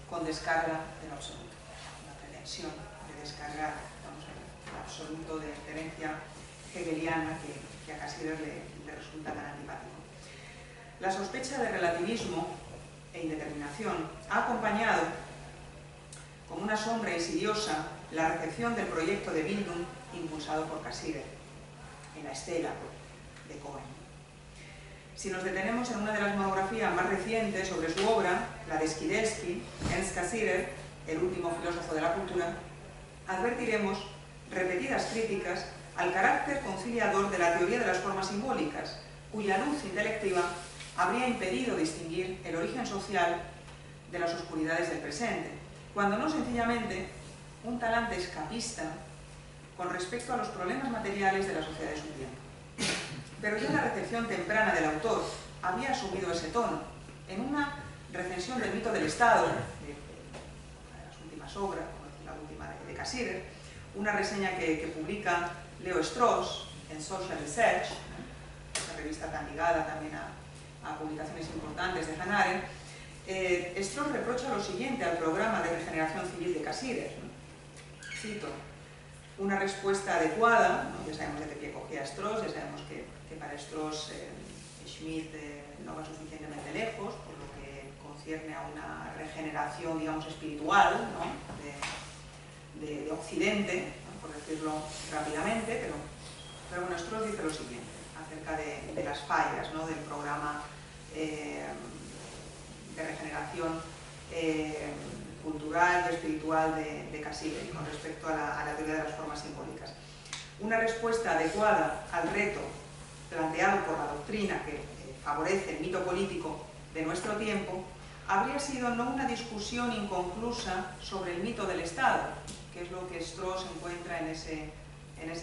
con descarga del absoluto, una pretensión de descargar, el absoluto de herencia hegeliana que a Cassirer le resulta tan antipático. La sospecha de relativismo e indeterminación ha acompañado como una sombra insidiosa la recepción del proyecto de Bildung impulsado por Cassirer en la estela de Cohen. Si nos detenemos en una de las monografías más recientes sobre su obra, la de Skidelsky, Ernst Cassirer, el último filósofo de la cultura, advertiremos repetidas críticas al carácter conciliador de la teoría de las formas simbólicas, cuya luz intelectiva habría impedido distinguir el origen social de las oscuridades del presente, cuando no sencillamente un talante escapista con respecto a los problemas materiales de la sociedad de su tiempo. Pero ya la recepción temprana del autor había asumido ese tono. En una recensión del mito del Estado, de las últimas obras, como la última de Cassirer, una reseña que publica Leo Strauss en Social Research, esa revista tan ligada también a publicaciones importantes de Hannah Arendt, Strauss reprocha lo siguiente al programa de regeneración civil de Cassirer. Cito: una respuesta adecuada, ¿no? Ya sabemos de qué pie cogía Strauss, ya sabemos que para Strauss Schmitt no va suficientemente lejos, por lo que concierne a una regeneración, digamos, espiritual, ¿no? de Occidente, ¿no? Por decirlo rápidamente, pero bueno, Strauss dice lo siguiente acerca de las fallas, ¿no? del programa de regeneración cultural y espiritual de Cassirer con respecto a la teoría de las formas simbólicas. Una respuesta adecuada al reto planteado por la doctrina que favorece el mito político de nuestro tiempo habría sido no una discusión inconclusa sobre el mito del Estado, que es lo que Strauss encuentra en ese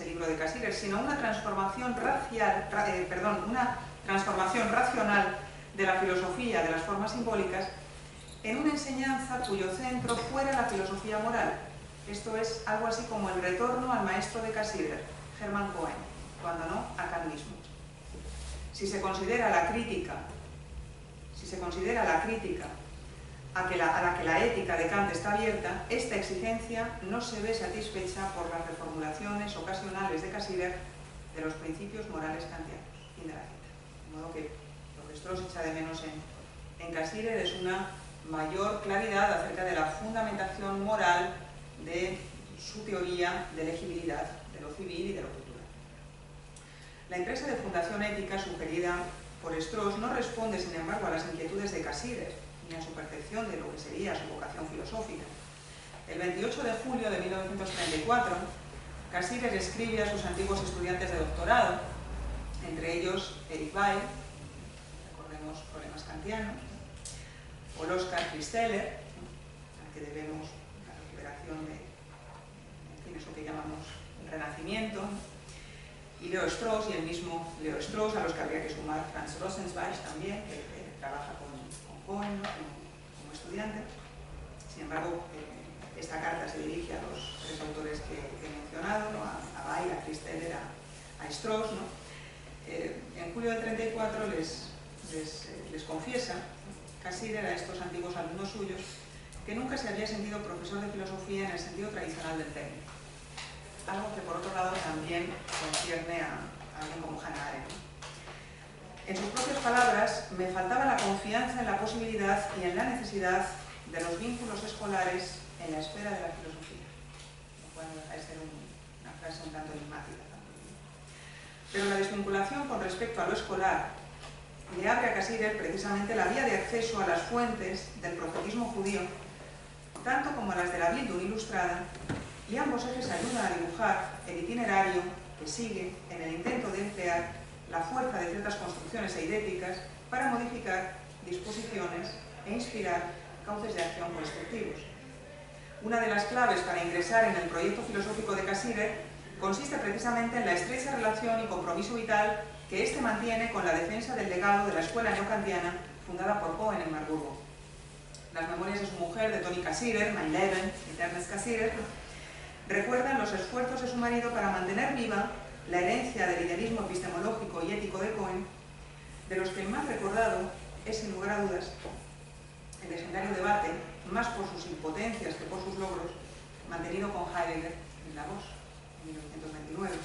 libro de Cassirer, sino una transformación racional de la filosofía de las formas simbólicas en una enseñanza cuyo centro fuera la filosofía moral. Esto es algo así como el retorno al maestro de Cassirer, Hermann Cohen, cuando no a Kant mismo. Si se considera la crítica a la que la ética de Kant está abierta, esta exigencia no se ve satisfecha por las reformulaciones ocasionales de Cassirer de los principios morales kantianos. Fin de la cita. De modo que lo que Strauss echa de menos en Cassirer es una mayor claridad acerca de la fundamentación moral de su teoría de legibilidad de lo civil y de lo cultural. La empresa de fundación ética sugerida por Strauss no responde, sin embargo, a las inquietudes de Cassirer ni a su percepción de lo que sería su vocación filosófica. El 28 de julio de 1934, Cassirer escribe a sus antiguos estudiantes de doctorado, entre ellos Erich Weil, recordemos Problemas kantianos, o Oskar Christeller, al que debemos la recuperación de eso que llamamos el Renacimiento, y Leo Strauss, y el mismo Leo Strauss, a los que habría que sumar Franz Rosenzweig también, que trabaja con Cohen, ¿no? como estudiante. Sin embargo, esta carta se dirige a los tres autores que he mencionado, ¿no? a Weil, a Christeller, a Strauss, ¿no? En julio del 34 les confiesa Cassirer a estos antiguos alumnos suyos que nunca se había sentido profesor de filosofía en el sentido tradicional del término. Algo que por otro lado también concierne a alguien como Hannah Arendt. En sus propias palabras, me faltaba la confianza en la posibilidad y en la necesidad de los vínculos escolares en la esfera de la filosofía. Lo cual no deja de ser una frase un tanto enigmática. Pero la desvinculación con respecto a lo escolar le abre a Cassirer precisamente la vía de acceso a las fuentes del profetismo judío, tanto como a las de la Bildung ilustrada, y ambos ejes ayudan a dibujar el itinerario que sigue en el intento de emplear la fuerza de ciertas construcciones eidéticas para modificar disposiciones e inspirar cauces de acción constructivos. Una de las claves para ingresar en el proyecto filosófico de Cassirer consiste precisamente en la estrecha relación y compromiso vital que éste mantiene con la defensa del legado de la escuela neokantiana fundada por Cohen en Marburgo. Las memorias de su mujer, de Toni Cassirer, Mein Leben, mit Ernest Cassirer, recuerdan los esfuerzos de su marido para mantener viva la herencia del idealismo epistemológico y ético de Cohen, de los que el más recordado es, sin lugar a dudas, el legendario debate, más por sus impotencias que por sus logros, mantenido con Heidegger en Davos, en 1929.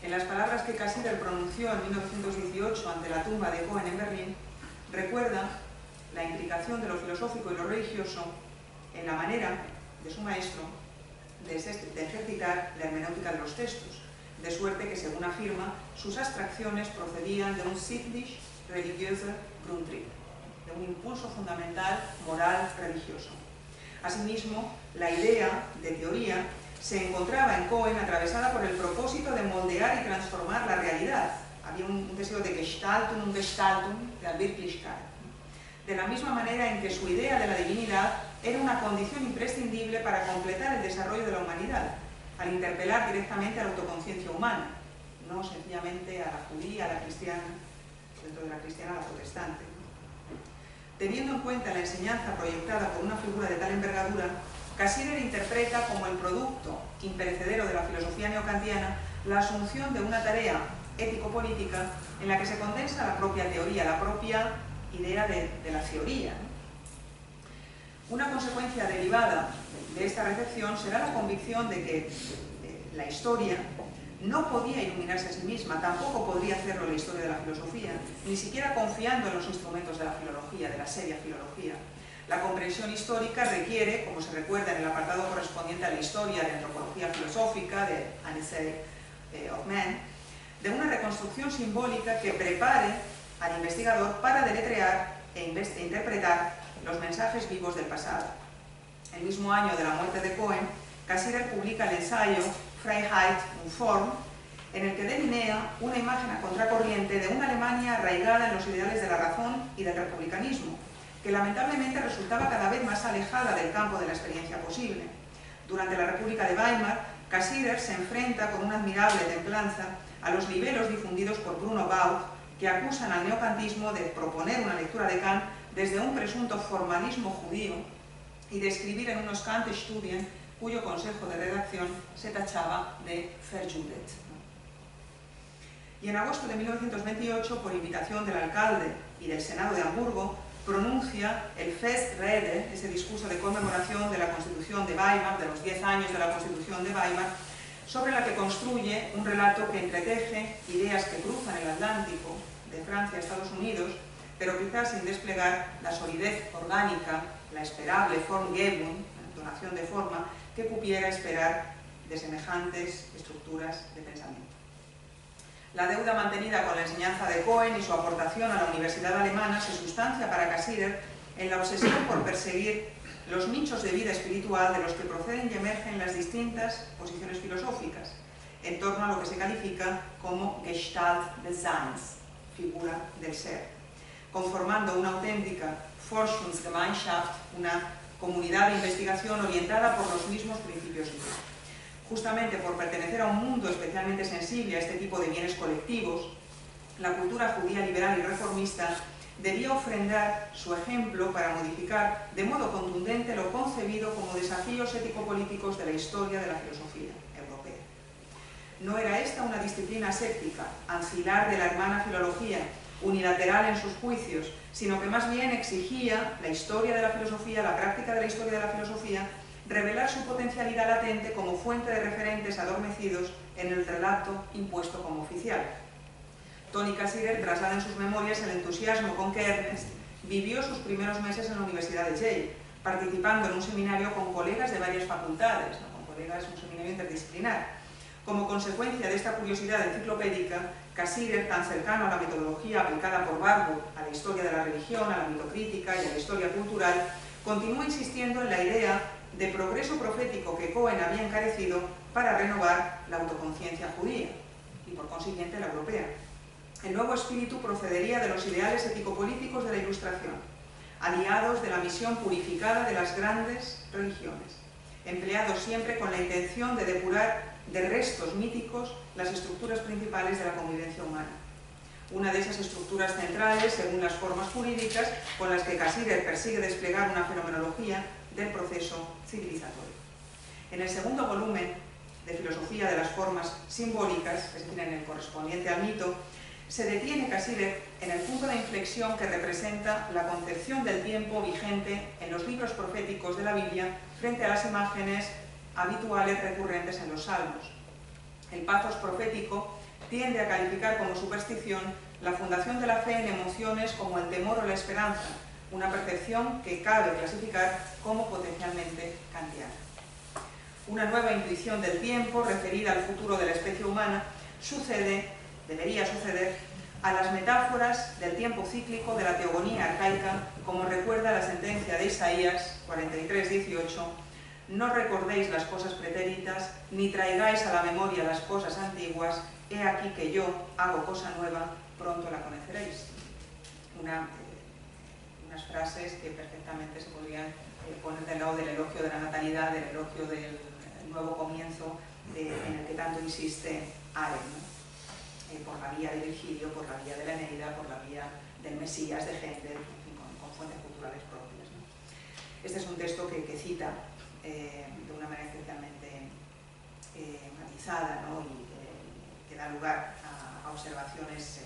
En las palabras que Cassirer pronunció en 1918 ante la tumba de Cohen en Berlín, recuerda la implicación de lo filosófico y lo religioso en la manera de su maestro de ejercitar la hermenéutica de los textos, de suerte que, según afirma, sus abstracciones procedían de un sittlich religiöser Grundtrieb, de un impulso fundamental moral religioso. Asimismo, la idea de teoría se encontraba en Cohen atravesada por el propósito de moldear y transformar la realidad. Había un deseo de Gestaltung und Gestaltung der Wirklichkeit. De la misma manera en que su idea de la divinidad era una condición imprescindible para completar el desarrollo de la humanidad, al interpelar directamente a la autoconciencia humana, no sencillamente a la judía, a la cristiana, dentro de la cristiana a la protestante. Teniendo en cuenta la enseñanza proyectada por una figura de tal envergadura, Cassirer interpreta como el producto imperecedero de la filosofía neokantiana la asunción de una tarea ético-política en la que se condensa la propia teoría, la propia idea de la teoría. Una consecuencia derivada de esta recepción será la convicción de que la historia no podía iluminarse a sí misma, tampoco podría hacerlo la historia de la filosofía, ni siquiera confiando en los instrumentos de la filología, de la seria filología. La comprensión histórica requiere, como se recuerda en el apartado correspondiente a la historia de antropología filosófica de Anne Hoffman, de una reconstrucción simbólica que prepare al investigador para deletrear e interpretar los mensajes vivos del pasado. El mismo año de la muerte de Cohen, Cassirer publica el ensayo Freiheit und Form, en el que delinea una imagen a contracorriente de una Alemania arraigada en los ideales de la razón y del republicanismo, que lamentablemente resultaba cada vez más alejada del campo de la experiencia posible. Durante la República de Weimar, Cassirer se enfrenta con una admirable templanza a los libelos difundidos por Bruno Bauch, que acusan al neokantismo de proponer una lectura de Kant desde un presunto formalismo judío y de escribir en unos Kant-Studien cuyo consejo de redacción se tachaba de verjudet. Y en agosto de 1928, por invitación del alcalde y del Senado de Hamburgo, pronuncia el Festrede, ese discurso de conmemoración de la Constitución de Weimar, de los 10 años de la Constitución de Weimar, sobre la que construye un relato que entreteje ideas que cruzan el Atlántico, de Francia a Estados Unidos, pero quizás sin desplegar la solidez orgánica, la esperable Formgebung, la donación de forma, que pudiera esperar de semejantes estructuras de pensamiento. La deuda mantenida con la enseñanza de Cohen y su aportación a la Universidad Alemana se sustancia para Cassirer en la obsesión por perseguir los nichos de vida espiritual de los que proceden y emergen las distintas posiciones filosóficas, en torno a lo que se califica como Gestalt des Seins, figura del ser, conformando una auténtica Forschungsgemeinschaft, una comunidad de investigación orientada por los mismos principios de vida. Justamente por pertenecer a un mundo especialmente sensible a este tipo de bienes colectivos, la cultura judía liberal y reformista debía ofrendar su ejemplo para modificar de modo contundente lo concebido como desafíos ético-políticos de la historia de la filosofía europea. No era esta una disciplina séptica, ancilar de la hermana filología, unilateral en sus juicios, sino que más bien exigía la historia de la filosofía, la práctica de la historia de la filosofía, revelar su potencialidad latente como fuente de referentes adormecidos en el relato impuesto como oficial. Toni Cassirer traslada en sus memorias el entusiasmo con que Ernest vivió sus primeros meses en la Universidad de Yale, participando en un seminario con colegas de varias facultades, con colegas, un seminario interdisciplinar. Como consecuencia de esta curiosidad enciclopédica, Cassirer, tan cercano a la metodología aplicada por Warburg a la historia de la religión, a la mitocrítica y a la historia cultural, continúa insistiendo en la idea de progreso profético que Cohen había encarecido para renovar la autoconciencia judía y, por consiguiente, la europea. El nuevo espíritu procedería de los ideales ético-políticos de la Ilustración, aliados de la misión purificada de las grandes religiones, empleados siempre con la intención de depurar de restos míticos las estructuras principales de la convivencia humana. Una de esas estructuras centrales, según las formas jurídicas con las que Cassirer persigue desplegar una fenomenología del proceso civilizatorio. En el segundo volumen de Filosofía de las Formas Simbólicas, es decir, en el correspondiente al mito, se detiene Cassirer en el punto de inflexión que representa la concepción del tiempo vigente en los libros proféticos de la Biblia frente a las imágenes habituales recurrentes en los salmos. El pathos profético tiende a calificar como superstición la fundación de la fe en emociones como el temor o la esperanza, una percepción que cabe clasificar como potencialmente kantiana. Una nueva intuición del tiempo referida al futuro de la especie humana debería suceder a las metáforas del tiempo cíclico de la teogonía arcaica, como recuerda la sentencia de Isaías 43:18: no recordéis las cosas pretéritas, ni traigáis a la memoria las cosas antiguas, he aquí que yo hago cosa nueva, pronto la conoceréis. Unas frases que perfectamente se podrían poner del lado del elogio de la natalidad, del elogio del nuevo comienzo en el que tanto insiste Aren, ¿no? Por la vía de Virgilio, por la vía de la Eneida, por la vía del Mesías, de Händel, con fuentes culturales propias, ¿no? Este es un texto que cita de una manera especialmente matizada, ¿no? Y que da lugar a observaciones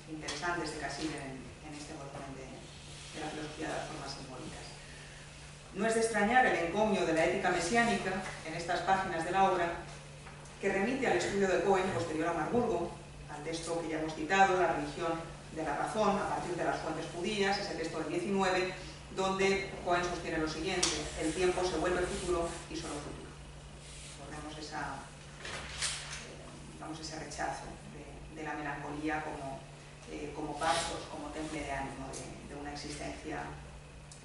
interesantes de Cassirer en este volumen de la filosofía de las formas simbólicas. No es de extrañar el encomio de la ética mesiánica en estas páginas de la obra, que remite al estudio de Cohen posterior a Marburgo, al texto que ya hemos citado, La religión de la razón, a partir de las fuentes judías, ese texto del 19, donde Cohen sostiene lo siguiente: el tiempo se vuelve futuro y solo futuro. Recordemos ese rechazo de la melancolía como pasos, como temple de ánimo de una existencia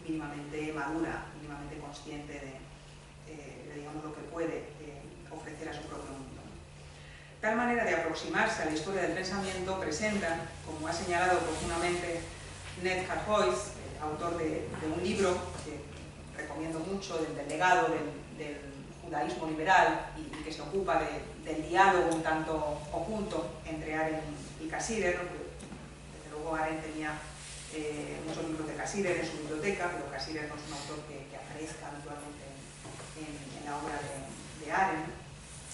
mínimamente madura, mínimamente consciente de digamos, lo que puede ofrecer a su propio mundo. Tal manera de aproximarse a la historia del pensamiento presenta, como ha señalado profundamente Ned Harhois, autor de un libro que recomiendo mucho, del legado del judaísmo liberal y que se ocupa del diálogo un tanto oculto entre Aren y Cassirer. Desde luego Aren tenía muchos libros de Cassirer en su biblioteca, pero Cassirer no es un autor que aparezca habitualmente en la obra de Aren.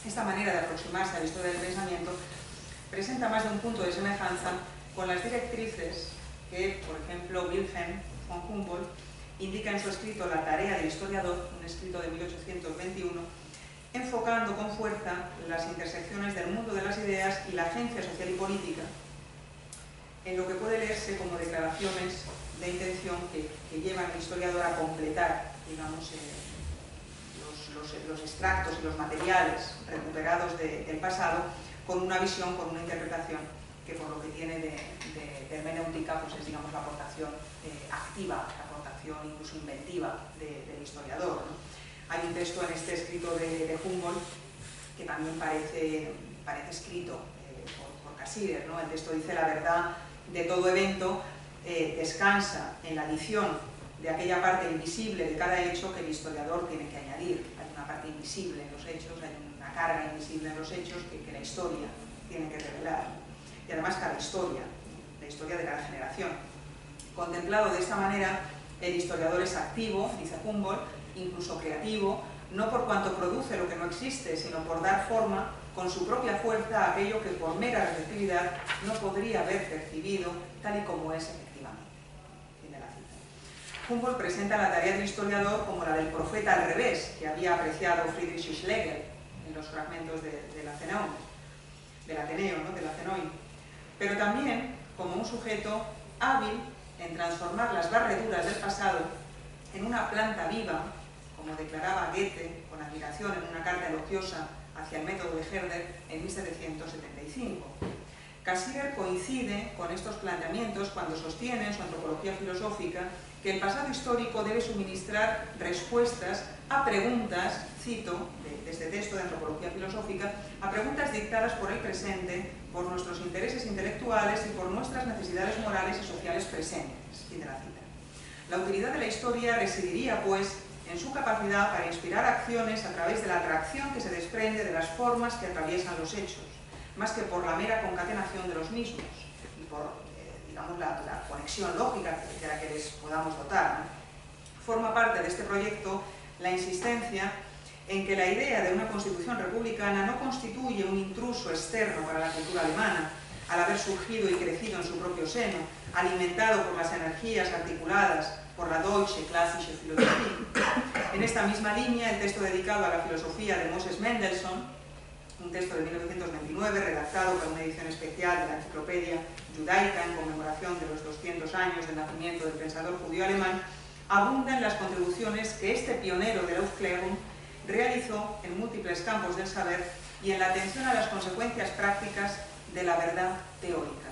Esta manera de aproximarse a la historia del pensamiento presenta más de un punto de semejanza con las directrices que, por ejemplo, Wilhelm von Humboldt indica en su escrito La tarea del historiador, un escrito de 1821, enfocando con fuerza las intersecciones del mundo de las ideas y la agencia social y política, en lo que puede leerse como declaraciones de intención que llevan al historiador a completar, digamos, los extractos y los materiales recuperados del pasado con una visión, con una interpretación que por lo que tiene de hermenéutica pues es, digamos, la aportación activa, la aportación incluso inventiva del historiador, ¿no? Hay un texto en este escrito de Humboldt que también parece escrito por Cassirer, ¿no? El texto dice: la verdad de todo evento descansa en la adición de aquella parte invisible de cada hecho que el historiador tiene que añadir. Hay una parte invisible en los hechos, hay una carga invisible en los hechos que la historia tiene que revelar. Y además cada historia, la historia de cada generación. Contemplado de esta manera, el historiador es activo, dice Humboldt, incluso creativo, no por cuanto produce lo que no existe, sino por dar forma con su propia fuerza a aquello que por mera receptividad no podría haber percibido tal y como es efectivamente. Fin de la cita. Humboldt presenta la tarea del historiador como la del profeta al revés, que había apreciado Friedrich Schlegel en los fragmentos del Ateneo, ¿no? Del Atenoi, pero también como un sujeto hábil en transformar las barreduras del pasado en una planta viva, como declaraba Goethe con admiración en una carta elogiosa hacia el método de Herder en 1775. Cassirer coincide con estos planteamientos cuando sostiene en su antropología filosófica que el pasado histórico debe suministrar respuestas a preguntas, cito, de este texto de antropología filosófica, a preguntas dictadas por el presente, por nuestros intereses intelectuales y por nuestras necesidades morales y sociales presentes. Fin de la cita. La utilidad de la historia residiría, pues, en su capacidad para inspirar acciones a través de la atracción que se desprende de las formas que atraviesan los hechos, más que por la mera concatenación de los mismos y por, digamos, la conexión lógica de la que les podamos dotar, ¿no? Forma parte de este proyecto la insistencia en que la idea de una constitución republicana no constituye un intruso externo para la cultura alemana, al haber surgido y crecido en su propio seno, alimentado por las energías articuladas por la Deutsche Klassische Philosophie. En esta misma línea, el texto dedicado a la filosofía de Moses Mendelssohn, un texto de 1929 redactado para una edición especial de la Enciclopedia Judaica en conmemoración de los 200 años del nacimiento del pensador judío alemán, abunda en las contribuciones que este pionero del Aufklärung realizó en múltiples campos del saber y en la atención a las consecuencias prácticas de la verdad teórica.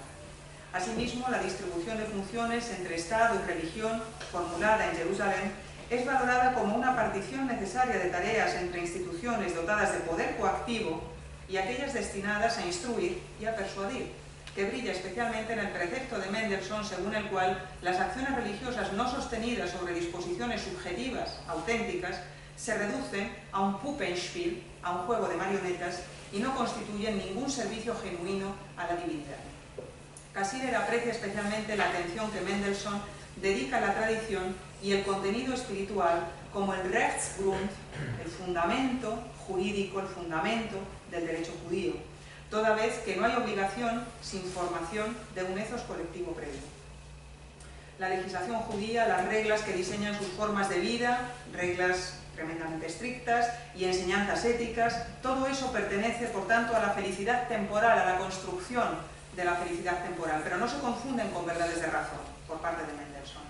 Asimismo, la distribución de funciones entre Estado y religión formulada en Jerusalén es valorada como una partición necesaria de tareas entre instituciones dotadas de poder coactivo y aquellas destinadas a instruir y a persuadir, que brilla especialmente en el precepto de Mendelssohn según el cual las acciones religiosas no sostenidas sobre disposiciones subjetivas, auténticas, se reducen a un Puppenspiel, a un juego de marionetas, y no constituyen ningún servicio genuino a la divinidad. Cassirer aprecia especialmente la atención que Mendelssohn dedica a la tradición y el contenido espiritual como el Rechtsgrund, el fundamento jurídico, el fundamento del derecho judío, toda vez que no hay obligación sin formación de un ethos colectivo previo. La legislación judía, las reglas que diseñan sus formas de vida, reglas tremendamente estrictas y enseñanzas éticas, todo eso pertenece, por tanto, a la felicidad temporal, a la construcción de la felicidad temporal, pero no se confunden con verdades de razón, por parte de Mendelssohn.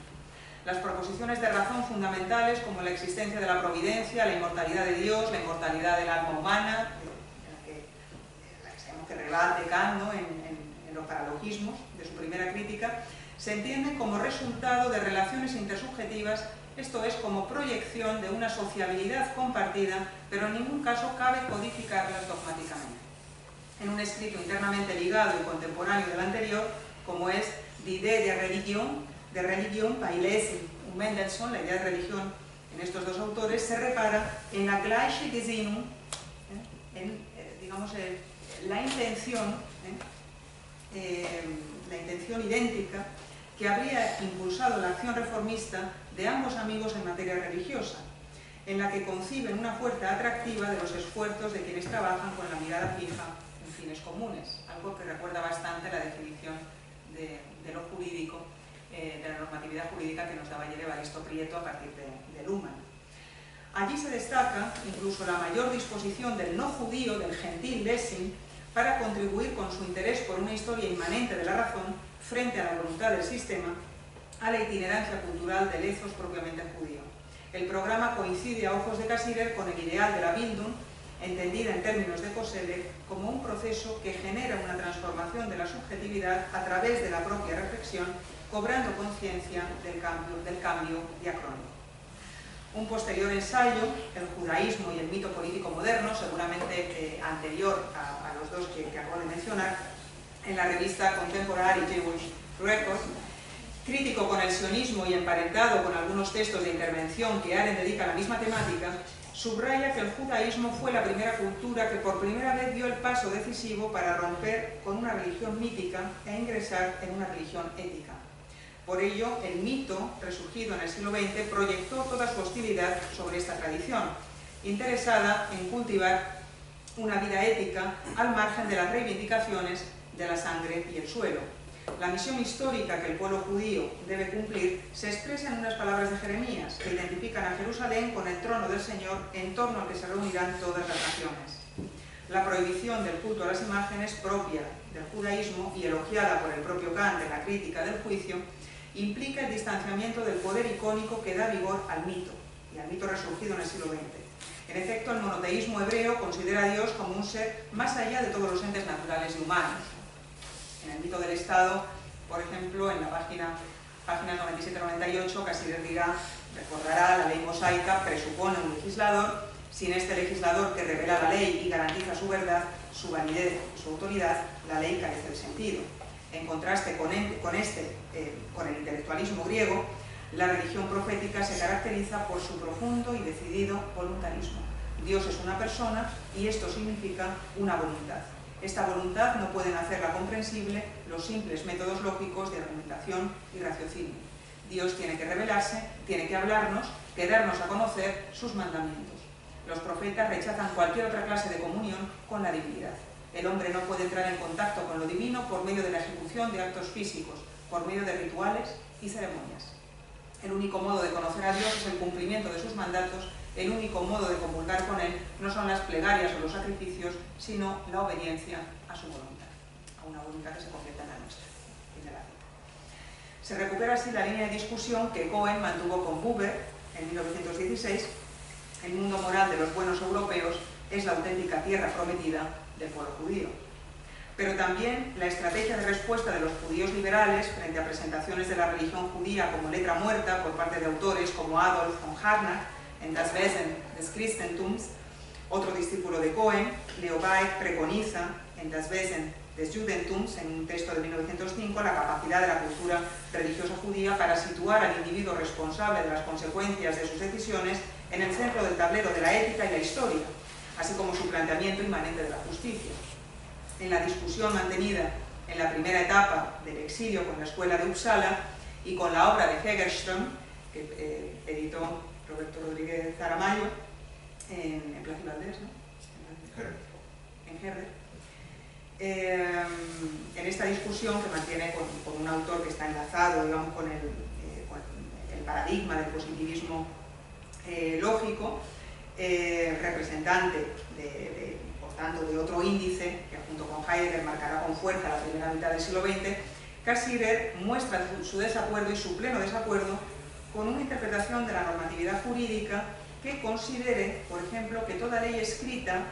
Las proposiciones de razón fundamentales, como la existencia de la providencia, la inmortalidad de Dios, la inmortalidad del alma humana, la que sabemos que rebate Kant, ¿no?, en los paralogismos de su primera crítica, se entienden como resultado de relaciones intersubjetivas, esto es, como proyección de una sociabilidad compartida, pero en ningún caso cabe codificarlas dogmáticamente. En un escrito internamente ligado y contemporáneo del anterior, como es Die Idee de Religion bei Lessing und Mendelssohn, la idea de religión en estos dos autores, se repara en la gleiche Gesinnung, digamos, la intención idéntica que habría impulsado la acción reformista de ambos amigos en materia religiosa, en la que conciben una fuerza atractiva de los esfuerzos de quienes trabajan con la mirada fija en fines comunes, algo que recuerda bastante la definición de lo jurídico, de la normatividad jurídica que nos daba ayer Evaristo Prieto a partir de Luhmann. Allí se destaca incluso la mayor disposición del no judío, del gentil Lessing, para contribuir con su interés por una historia inmanente de la razón frente a la voluntad del sistema, a la itinerancia cultural del ethos propiamente judío. El programa coincide a ojos de Cassirer con el ideal de la Bildung, entendida en términos de Koselleck como un proceso que genera una transformación de la subjetividad a través de la propia reflexión, cobrando conciencia del cambio diacrónico. Un posterior ensayo, El judaísmo y el mito político moderno, seguramente anterior a los dos que acabo de mencionar, en la revista Contemporary Jewish Record, crítico con el sionismo y emparentado con algunos textos de intervención que Arendt dedica a la misma temática, subraya que el judaísmo fue la primera cultura que por primera vez dio el paso decisivo para romper con una religión mítica e ingresar en una religión ética. Por ello, el mito, resurgido en el siglo XX, proyectó toda su hostilidad sobre esta tradición, interesada en cultivar una vida ética al margen de las reivindicaciones de la sangre y el suelo. La misión histórica que el pueblo judío debe cumplir se expresa en unas palabras de Jeremías, que identifican a Jerusalén con el trono del Señor en torno al que se reunirán todas las naciones. La prohibición del culto a las imágenes, propia del judaísmo y elogiada por el propio Kant en la crítica del juicio, implica el distanciamiento del poder icónico que da vigor al mito, y al mito resurgido en el siglo XX. En efecto, el monoteísmo hebreo considera a Dios como un ser más allá de todos los entes naturales y humanos. En el mito del Estado, por ejemplo, en la páginas 97-98, Cassirer recordará, la ley mosaica presupone un legislador. Sin este legislador que revela la ley y garantiza su verdad, su validez y su autoridad, la ley carece de sentido. En contraste con el intelectualismo griego, La religión profética se caracteriza por su profundo y decidido voluntarismo. Dios es una persona y esto significa una voluntad. Esta voluntad no pueden hacerla comprensible los simples métodos lógicos de argumentación y raciocinio. Dios tiene que revelarse, tiene que hablarnos, que darnos a conocer sus mandamientos. Los profetas rechazan cualquier otra clase de comunión con la divinidad. El hombre no puede entrar en contacto con lo divino por medio de la ejecución de actos físicos, por medio de rituales y ceremonias. El único modo de conocer a Dios es el cumplimiento de sus mandatos. El único modo de comulgar con Él no son las plegarias o los sacrificios, sino la obediencia a su voluntad, a una voluntad que se convierta en la nuestra. Se recupera así la línea de discusión que Cohen mantuvo con Buber en 1916. El mundo moral de los buenos europeos es la auténtica tierra prometida del pueblo judío. Pero también la estrategia de respuesta de los judíos liberales frente a presentaciones de la religión judía como letra muerta por parte de autores como Adolf von Harnack en Das Wesen des Christentums, otro discípulo de Cohen. Leo Baeck preconiza en Das Wesen des Judentums, en un texto de 1905, la capacidad de la cultura religiosa judía para situar al individuo responsable de las consecuencias de sus decisiones en el centro del tablero de la ética y la historia, así como su planteamiento inmanente de la justicia. En la discusión mantenida en la primera etapa del exilio con la escuela de Uppsala y con la obra de Hegerström, que editó Roberto Rodríguez Zaramayo en Plaza y Valdés, ¿no? En Herder. En esta discusión que mantiene con un autor que está enlazado, digamos, con el paradigma del positivismo lógico, representante por tanto de otro índice que junto con Heidegger marcará con fuerza la primera mitad del siglo XX, Karl Sirer muestra su desacuerdo y su pleno desacuerdo con una interpretación de la normatividad jurídica que considere, por ejemplo, que toda ley escrita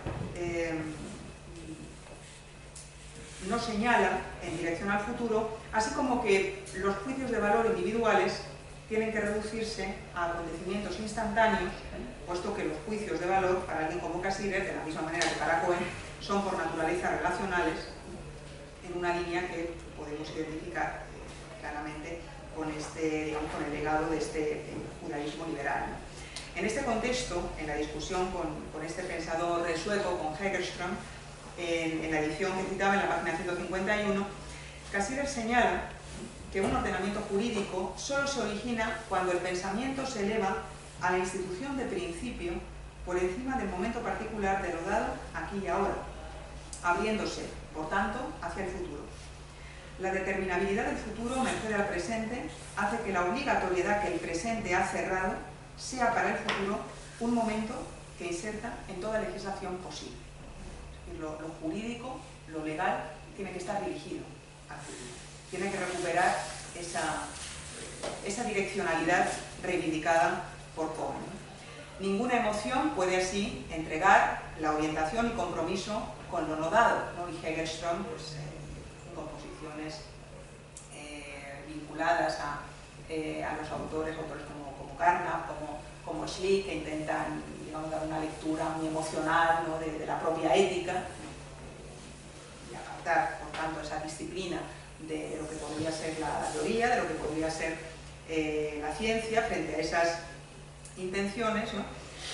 no señala en dirección al futuro, así como que los juicios de valor individuales tienen que reducirse a acontecimientos instantáneos, puesto que los juicios de valor para alguien como Cassirer, de la misma manera que para Cohen, son por naturaleza relacionales, en una línea que podemos identificar claramente con el legado de este judaísmo liberal. En este contexto, en la discusión con este pensador sueco, con Hegerström, en la edición que citaba en la página 151, Cassirer señala que un ordenamiento jurídico solo se origina cuando el pensamiento se eleva a la institución de principio por encima del momento particular de lo dado aquí y ahora, abriéndose, por tanto, hacia el futuro. La determinabilidad del futuro, merced al presente, hace que la obligatoriedad que el presente ha cerrado sea para el futuro un momento que inserta en toda legislación posible. Lo jurídico, lo legal, tiene que estar dirigido al futuro. Tiene que recuperar esa direccionalidad reivindicada por Cohen. Ninguna emoción puede así entregar la orientación y compromiso con lo no dado, ¿no? Y Hegerström, pues, con posiciones vinculadas a los autores como Carnap, como Schlick, que intentan, digamos, dar una lectura muy emocional, ¿no? de la propia ética y apartar, por tanto, esa disciplina de lo que podría ser la teoría, de lo que podría ser la ciencia. Frente a esas intenciones, ¿no?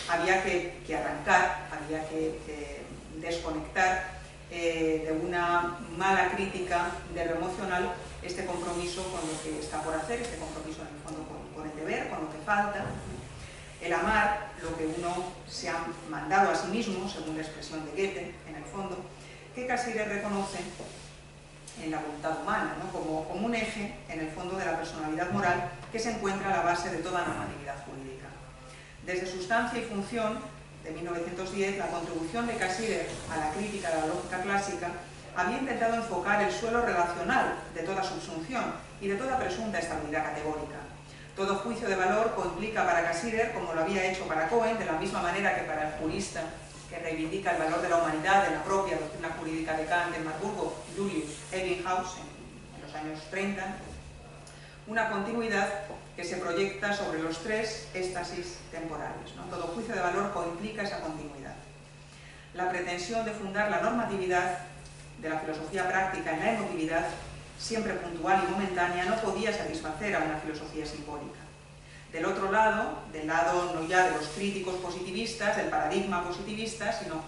Había que arrancar, había que desconectar de una mala crítica de lo emocional este compromiso con lo que está por hacer, este compromiso en el fondo con el deber, con lo que falta. El amar lo que uno se ha mandado a sí mismo, según la expresión de Goethe, en el fondo, que Cassirer reconoce en la voluntad humana, ¿no? como un eje, en el fondo, de la personalidad moral que se encuentra a la base de toda normatividad jurídica. Desde Sustancia y Función, de 1910, la contribución de Cassirer a la crítica de la lógica clásica había intentado enfocar el suelo relacional de toda subsunción y de toda presunta estabilidad categórica. Todo juicio de valor implica para Cassirer, como lo había hecho para Cohen, de la misma manera que para el jurista que reivindica el valor de la humanidad en la propia doctrina jurídica de Kant en Marburgo, Julius Ebbinghaus, en los años 30, una continuidad que se proyecta sobre los tres éxtasis temporales, ¿no? Todo juicio de valor implica esa continuidad. La pretensión de fundar la normatividad de la filosofía práctica en la emotividad, siempre puntual y momentánea, no podía satisfacer a una filosofía simbólica. Del otro lado, del lado no ya de los críticos positivistas, del paradigma positivista, sino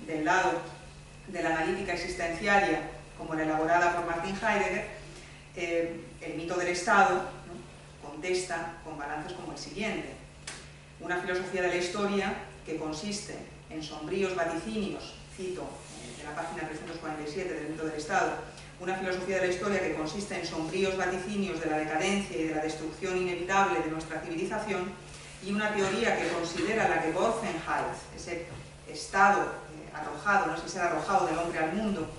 del lado de la analítica existenciaria, como la elaborada por Martin Heidegger, el mito del Estado, ¿no?, contesta con balances como el siguiente. Una filosofía de la historia que consiste en sombríos vaticinios, cito de la página 347 del mito del Estado, una filosofía de la historia que consiste en sombríos vaticinios de la decadencia y de la destrucción inevitable de nuestra civilización, y una teoría que considera la Geborgenheit, ese estado arrojado, no sé si ser arrojado del hombre al mundo,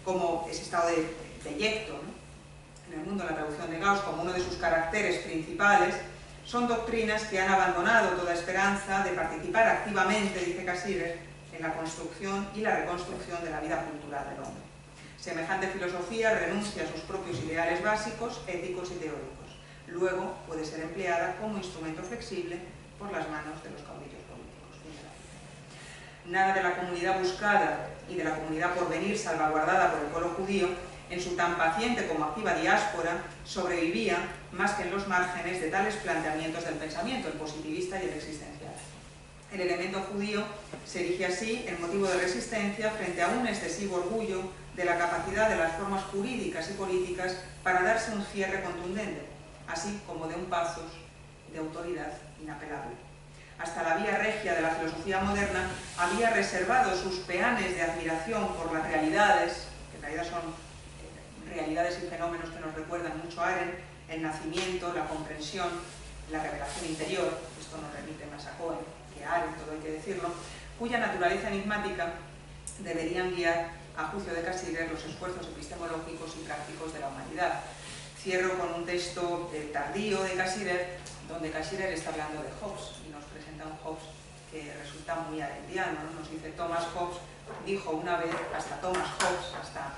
como ese estado de yecto, ¿no?, en el mundo, la traducción de Gauss, como uno de sus caracteres principales, son doctrinas que han abandonado toda esperanza de participar activamente, dice Cassirer, en la construcción y la reconstrucción de la vida cultural del hombre. Semejante filosofía renuncia a sus propios ideales básicos, éticos y teóricos. Luego puede ser empleada como instrumento flexible por las manos de los caudillos políticos. Nada de la comunidad buscada y de la comunidad por venir salvaguardada por el pueblo judío, en su tan paciente como activa diáspora, sobrevivía más que en los márgenes de tales planteamientos del pensamiento, el positivista y el existencial. El elemento judío se erige así en motivo de resistencia frente a un excesivo orgullo de la capacidad de las formas jurídicas y políticas para darse un cierre contundente, así como de un pathos de autoridad inapelable. Hasta la vía regia de la filosofía moderna había reservado sus peanes de admiración por las realidades, que en realidad son realidades y fenómenos que nos recuerdan mucho a Arendt, el nacimiento, la comprensión, la revelación interior, esto nos remite más a Cohen que a Arendt, todo hay que decirlo, cuya naturaleza enigmática deberían guiar, a juicio de Cassirer, los esfuerzos epistemológicos y prácticos de la humanidad. Cierro con un texto tardío de Cassirer, donde Cassirer está hablando de Hobbes y nos presenta un Hobbes que resulta muy arendtiano, ¿no? Nos dice: Thomas Hobbes dijo una vez, hasta Thomas Hobbes, hasta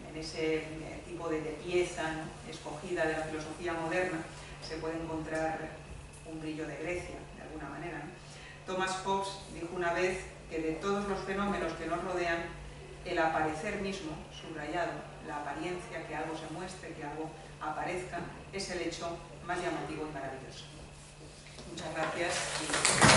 en ese tipo de pieza, ¿no?, escogida de la filosofía moderna, se puede encontrar un brillo de Grecia, de alguna manera, ¿no? Thomas Hobbes dijo una vez que de todos los fenómenos que nos rodean, el aparecer mismo, subrayado, la apariencia, que algo se muestre, que algo aparezca, es el hecho más llamativo y maravilloso. Muchas gracias.